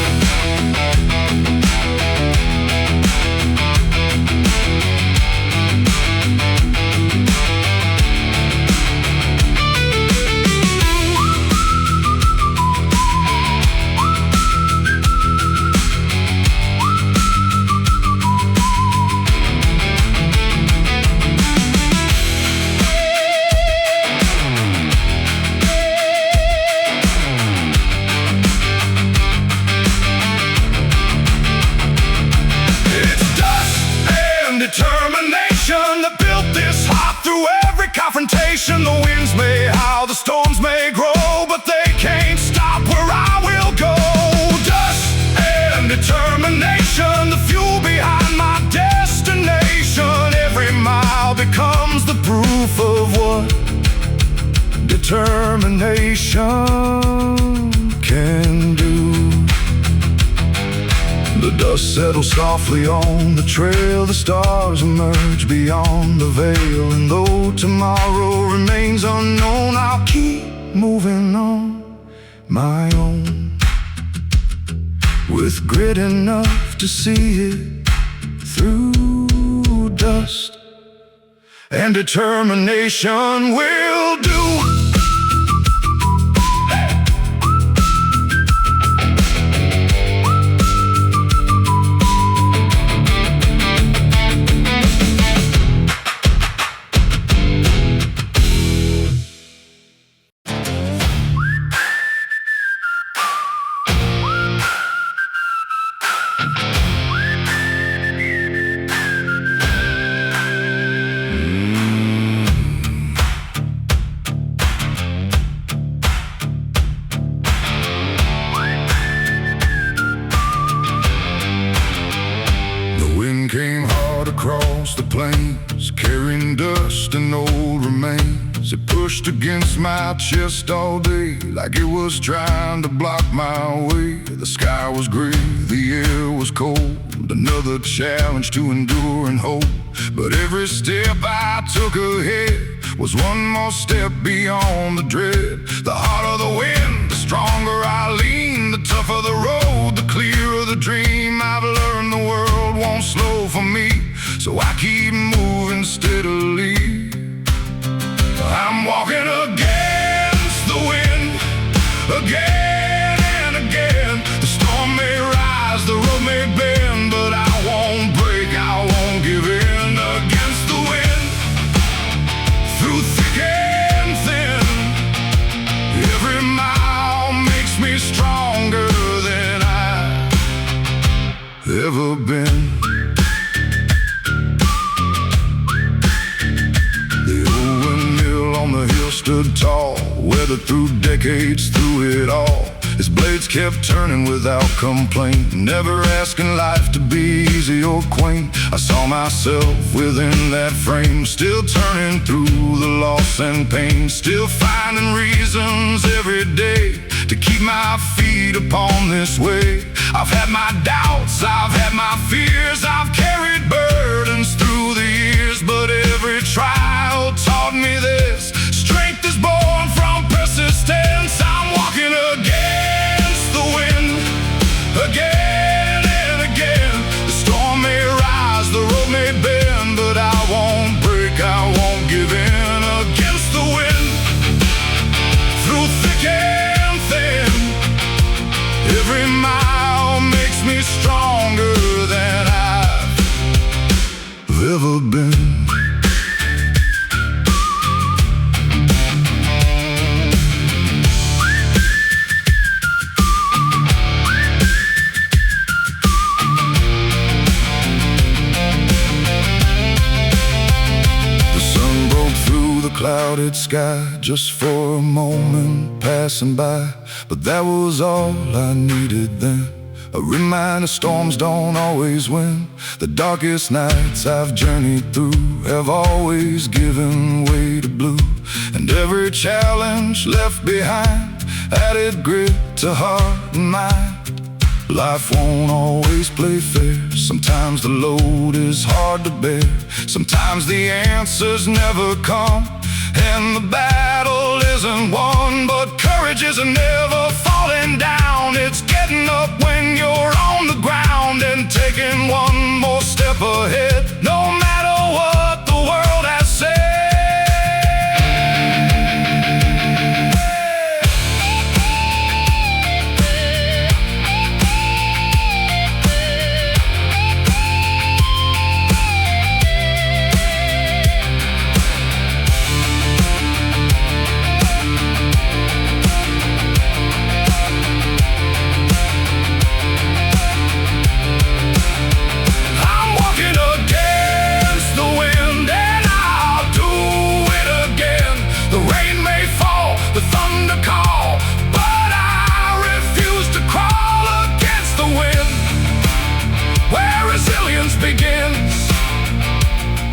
A: Determination that built this heart through every confrontation. The winds may howl, the storms may grow, but they can't stop where I will go. Dust and determination, the fuel behind my destination. Every mile becomes the proof of what determination can do. The dust settles softly on the trail, the stars emerge beyond the veil. And though tomorrow remains unknown, I'll keep moving on my own, with grit enough to see it through. Dust and determination will do. across the plains, carrying dust and old remains. It pushed against my chest all day, like it was trying to block my way. The sky was gray, the air was cold, another challenge to endure and hope. But every step I took ahead was one more step beyond the dread. The harder the wind, the stronger I lean, the tougher the road, the clearer the dream. I've learned the world won't slow for me, so I keep moving steadily. I'm walking against the wind, again and again. The storm may rise, the road may bend, but I won't break, I won't give in. Against the wind, through thick and thin, every mile makes me stronger than I've ever been. Stood tall, weathered through decades, through it all. His blades kept turning without complaint, never asking life to be easy or quaint. I saw myself within that frame, still turning through the loss and pain, still finding reasons every day to keep my feet upon this way. I've had my doubts, I've had my fears, I've carried burdens through the years, but every trial taught me this: strength is born from persistence. I'm walking against the wind, again and again. The storm may rise, the road may bend, but I won't break, I won't give in. Against the wind, through thick and thin, every mile makes me stronger than I've ever been. Clouded sky, just for a moment passing by, but that was all I needed then. A reminder storms don't always win. The darkest nights I've journeyed through have always given way to blue, and every challenge left behind added grit to heart and mind. Life won't always play fair. Sometimes the load is hard to bear, sometimes the answers never come, and the battle isn't won. But courage isn't never falling down, it's getting up when you're on the ground and taking one more step ahead, no matter what the world has said.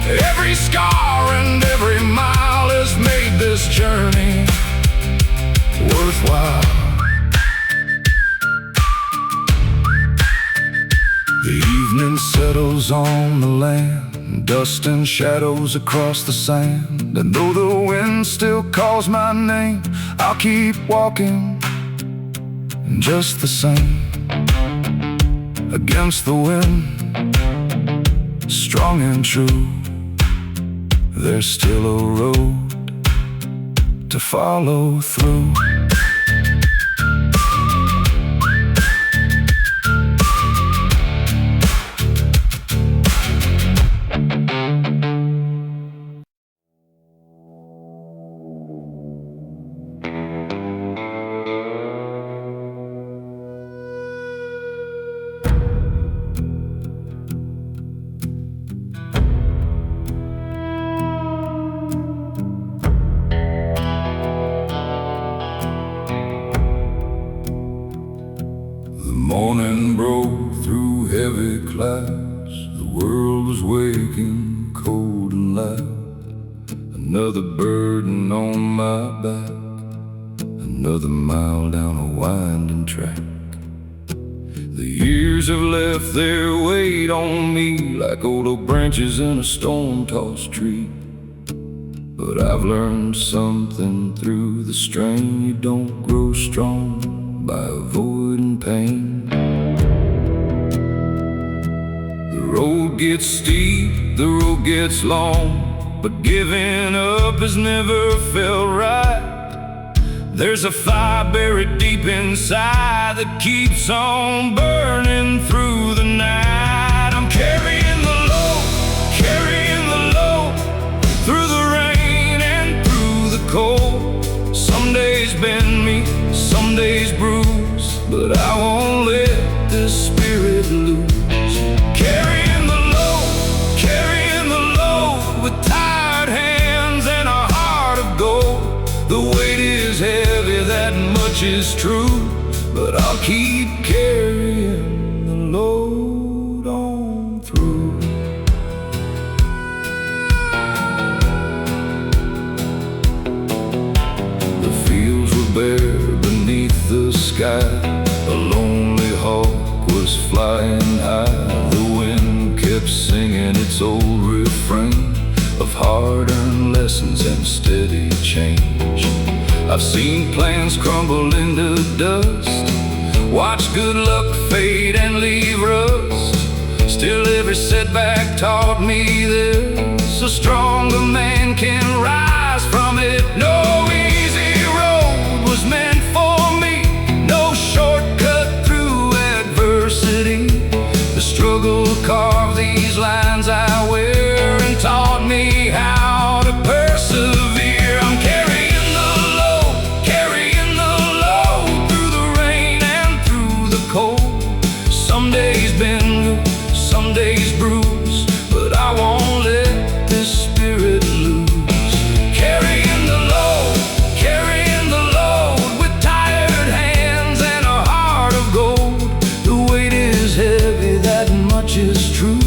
A: Every scar and every mile has made this journey worthwhile. The evening settles on the land, dust and shadows across the sand, and though the wind still calls my name, I'll keep walking just the same. Against the wind, strong and true, there's still a road to follow through. Morning broke through heavy clouds. The world was waking cold and loud. Another burden on my back, another mile down a winding track. The years have left their weight on me like old oak branches in a storm-tossed tree. But I've learned something through the strain. You don't grow strong by avoiding pain. The road gets steep, the road gets long, but giving up has never felt right. There's a fire buried deep inside that keeps on burning through the night. I'm carrying the load, carrying the load, through the rain and through the cold. Some days bend me, some days bruise, but I won't let this spirit loose. Carrying the load, carrying the load, with tired hands and a heart of gold. The weight is heavy, that much is true, but I'll keep carrying the load on through. The fields were bare beneath the sky. A lonely hawk was flying high. The wind kept singing its old refrain of hard-earned lessons and steady change. I've seen plans crumble into dust, watch good luck fade and leave rust. Still every setback taught me this: a stronger man can rise from it. No easy road was meant for me, no shortcut through adversity. The struggle carved these lines I wear and taught me how to persevere. I'm carrying the load, carrying the load, through the rain and through the cold. Some days bend, some days bruise, but I won't let this spirit lose. Carrying the load, carrying the load, with tired hands and a heart of gold. The weight is heavy, that much is true,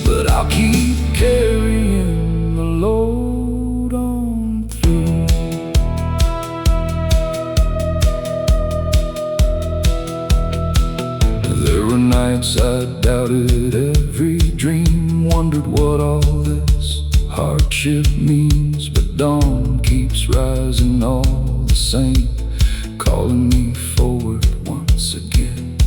A: but I'll keep carrying the load on through. There were nights I doubted every dream, wondered what all this hardship means. But dawn keeps rising all the same, calling me forward once again.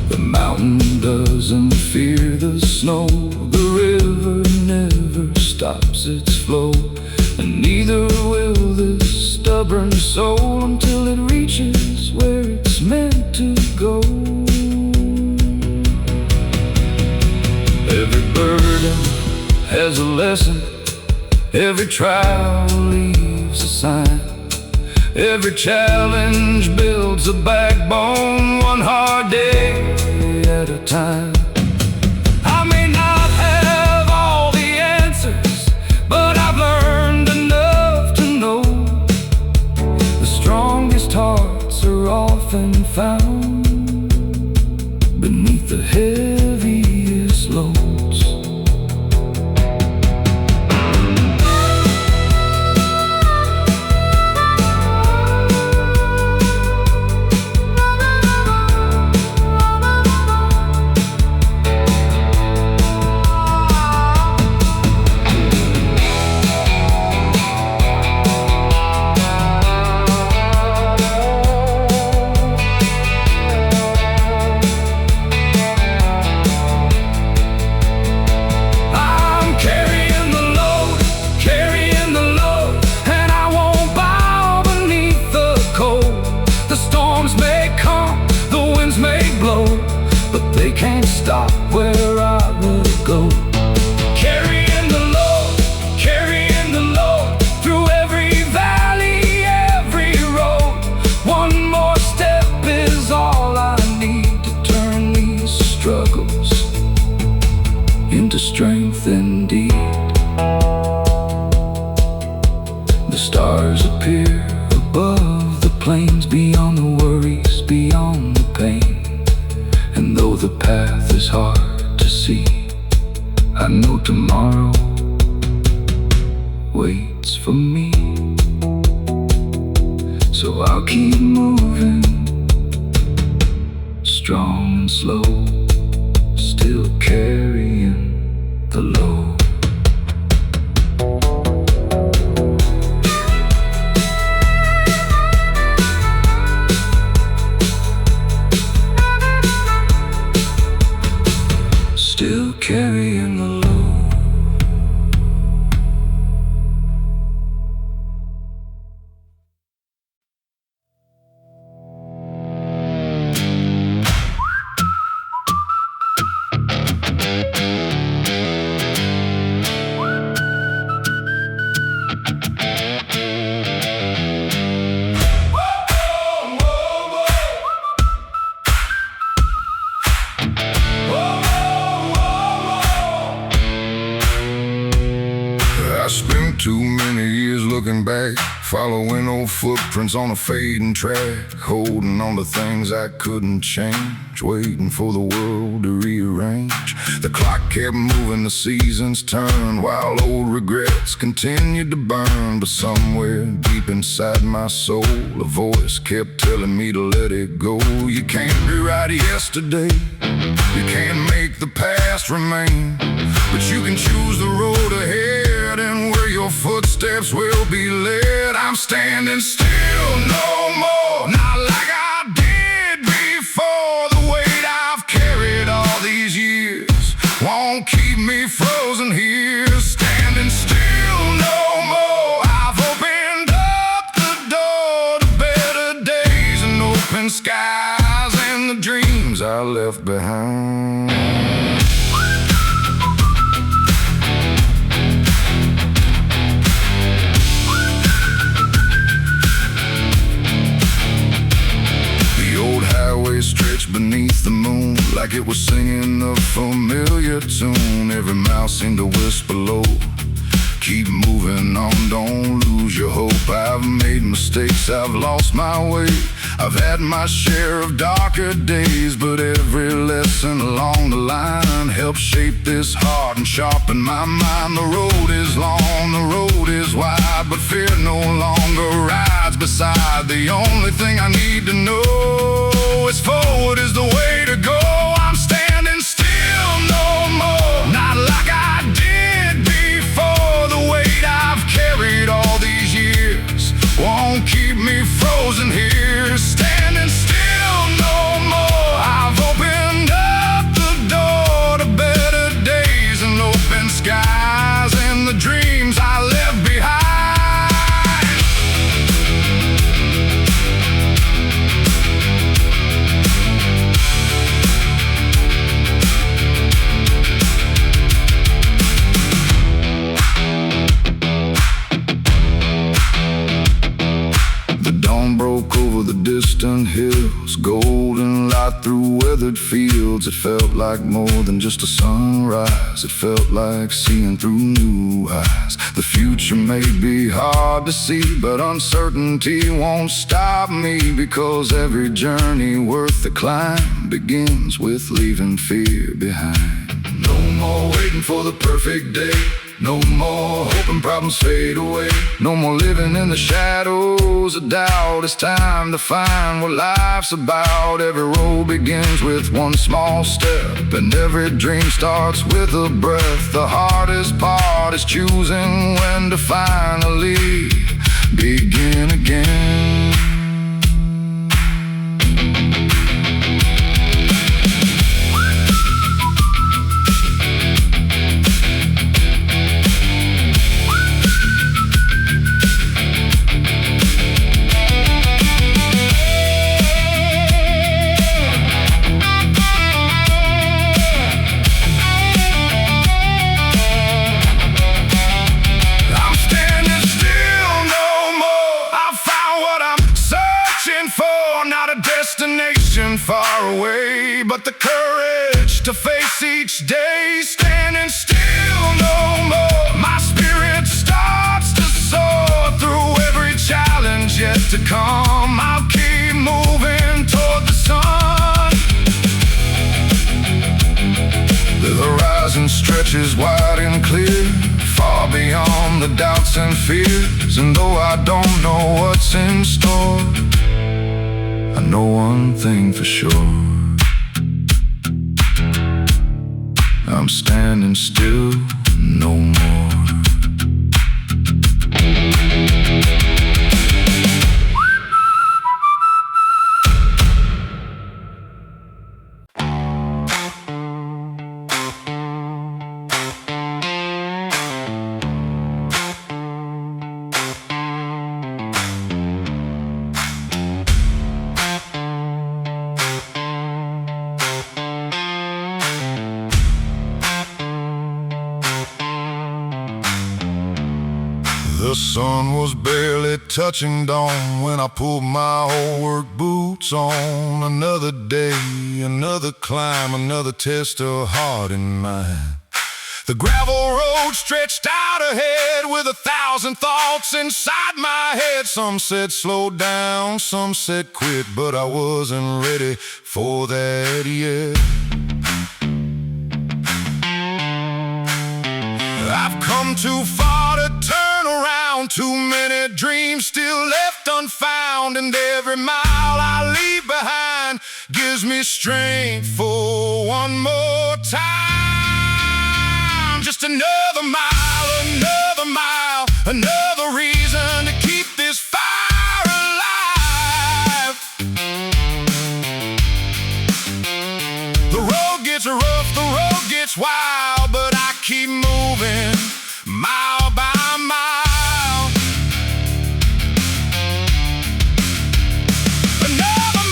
A: The mountain doesn't fear the snow, the river never stops its flow, and neither will this stubborn soul until it reaches where it's meant to go. Every burden has a lesson, every trial leaves a sign. Every challenge builds a backbone, one hard day at a time. I may not have all the answers, but I've learned enough to know the strongest hearts are often found beneath the heaviest loads. But they can't stop where I will go. Carrying the load, through every valley, every road. One more step is all I need to turn these struggles into strength indeed. The stars appear above the plains, beyond the worries, beyond the pain. And though the path is hard to see, I know tomorrow waits for me, so I'll keep moving, strong and slow, still carrying the load. Still carrying the load. I spent too many years looking back, following old footprints on a fading track, holding on to things I couldn't change, waiting for the world to rearrange. The clock kept moving, the seasons turned, while old regrets continued to burn. But somewhere deep inside my soul, a voice kept telling me to let it go. You can't rewrite yesterday, you can't make the past remain, but you can choose the road ahead and where your footsteps will be led. I'm standing still no more, not like I did before. The weight I've carried all these years won't keep me frozen here. Standing still no more, I've opened up the door to better days and open skies and the dreams I left behind. Stretched beneath the moon like it was singing a familiar tune. Every mile seemed to whisper low, keep moving on, don't lose your hope. I've made mistakes, I've lost my way, I've had my share of darker days, but every lesson along the line helped shape this heart and sharpen my mind. The road is long, the road is wide, but fear no longer rides beside. The only thing I need to know is forward is the way to go. I'm standing still no more, not like I did before. The weight I've carried all these years won't keep me frozen here. Standing still no more, I've opened up the door to better days and open skies and the dreams I left behind. Broke over the distant hills, golden light through weathered fields. It felt like more than just a sunrise, it felt like seeing through new eyes. The future may be hard to see, but uncertainty won't stop me, because every journey worth the climb begins with leaving fear behind. No more waiting for the perfect day, no more hoping problems fade away, no more living in the shadows of doubt. It's time to find what life's about. Every road begins with one small step, and every dream starts with a breath. The hardest part is choosing when to finally begin again. Destination far away, but the courage to face each day. Standing still no more, my spirit starts to soar through every challenge yet to come. I'll keep moving toward the sun. The horizon horizon stretches wide and clear, far beyond the doubts and fears. And though I don't know what's in store, I know one thing for sure: I'm standing still no more. The sun was barely touching dawn when I pulled my old work boots on. Another day, another climb, another test of heart and mind. The gravel road stretched out ahead with 1,000 thoughts inside my head. Some said slow down, some said quit, but I wasn't ready for that yet. I've come too far to turn around, too many dreams still left unfound, and every mile I leave behind gives me strength for one more time. Just another mile, another reason to keep this fire alive. The road gets rough, the road gets wild, but I keep moving mile by mile. Another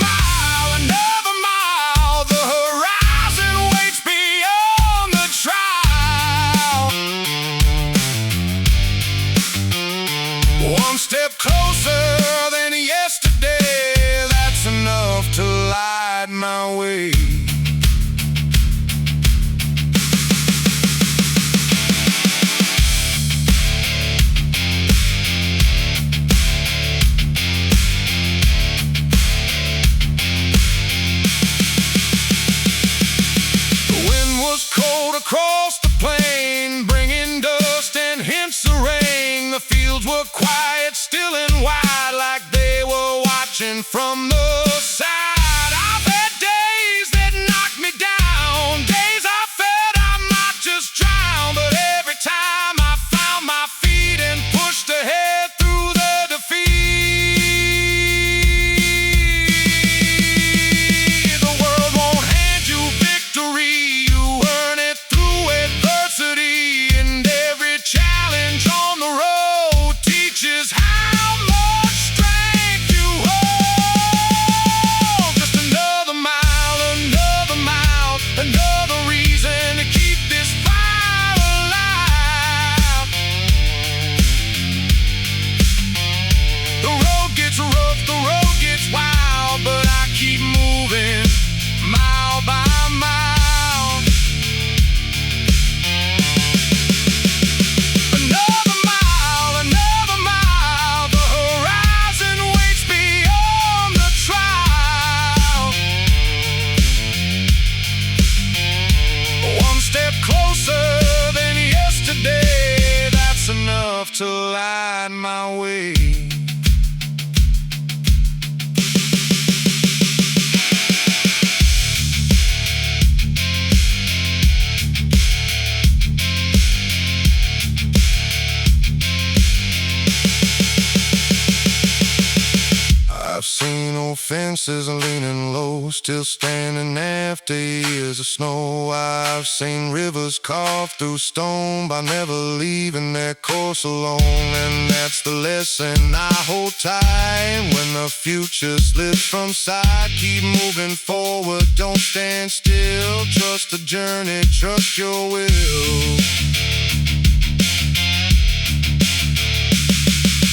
A: mile, the horizon waits beyond the trial. One step closer than yesterday, that's enough to light my way. Cold across the plain, bringing dust and hints of rain. The fields were quiet, still and wide, like they were watching from the side. I've had days that knocked me down, days I felt I might just drown, but every time I found my feet and pushed ahead through the defeat. The world won't hand you victory, and every challenge on the road teaches how much strength you hold. Just another mile, another reason to keep this fire alive. The road gets rough, the road gets wild, but I keep moving mile by mile. Closer than yesterday, that's enough to light my way. I've seen old fences leaning low, still standing after years of snow. I've seen rivers carved through stone by never leaving their course alone. And that's the lesson I hold tight when the future slips from sight. Keep moving forward, don't stand still. Trust the journey, trust your will.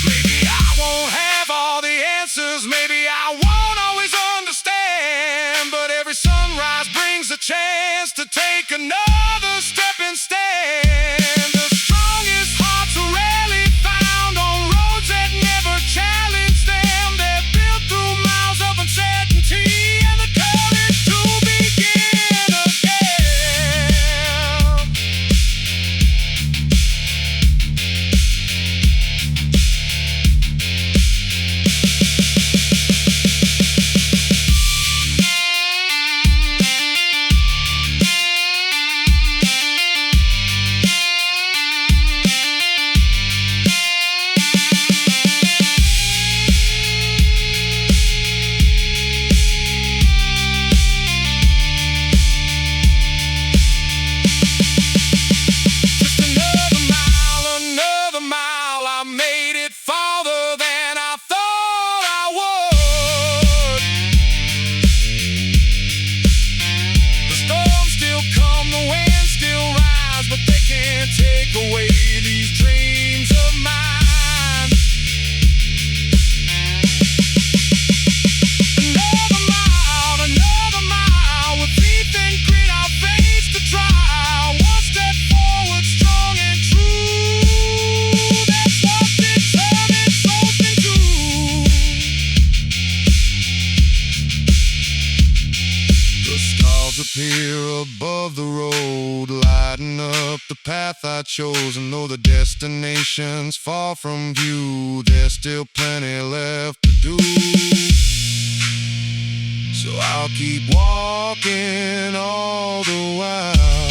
A: Maybe I won't have all the answers, maybe I won't always understand, but every sunrise brings a chance to take another step and stand. The strongest hearts are rarely found on roads that never challenge them. They're built through miles of uncertainty and the courage to begin again. but they can't take away these dreams of mine. Another mile, with faith and grit I'll face the trial. One step forward, strong and true. That's what determines something true. The stars appear above the road, lighting up the path I chose. And though the destination's far from view, there's still plenty left to do. So I'll keep walking all the while.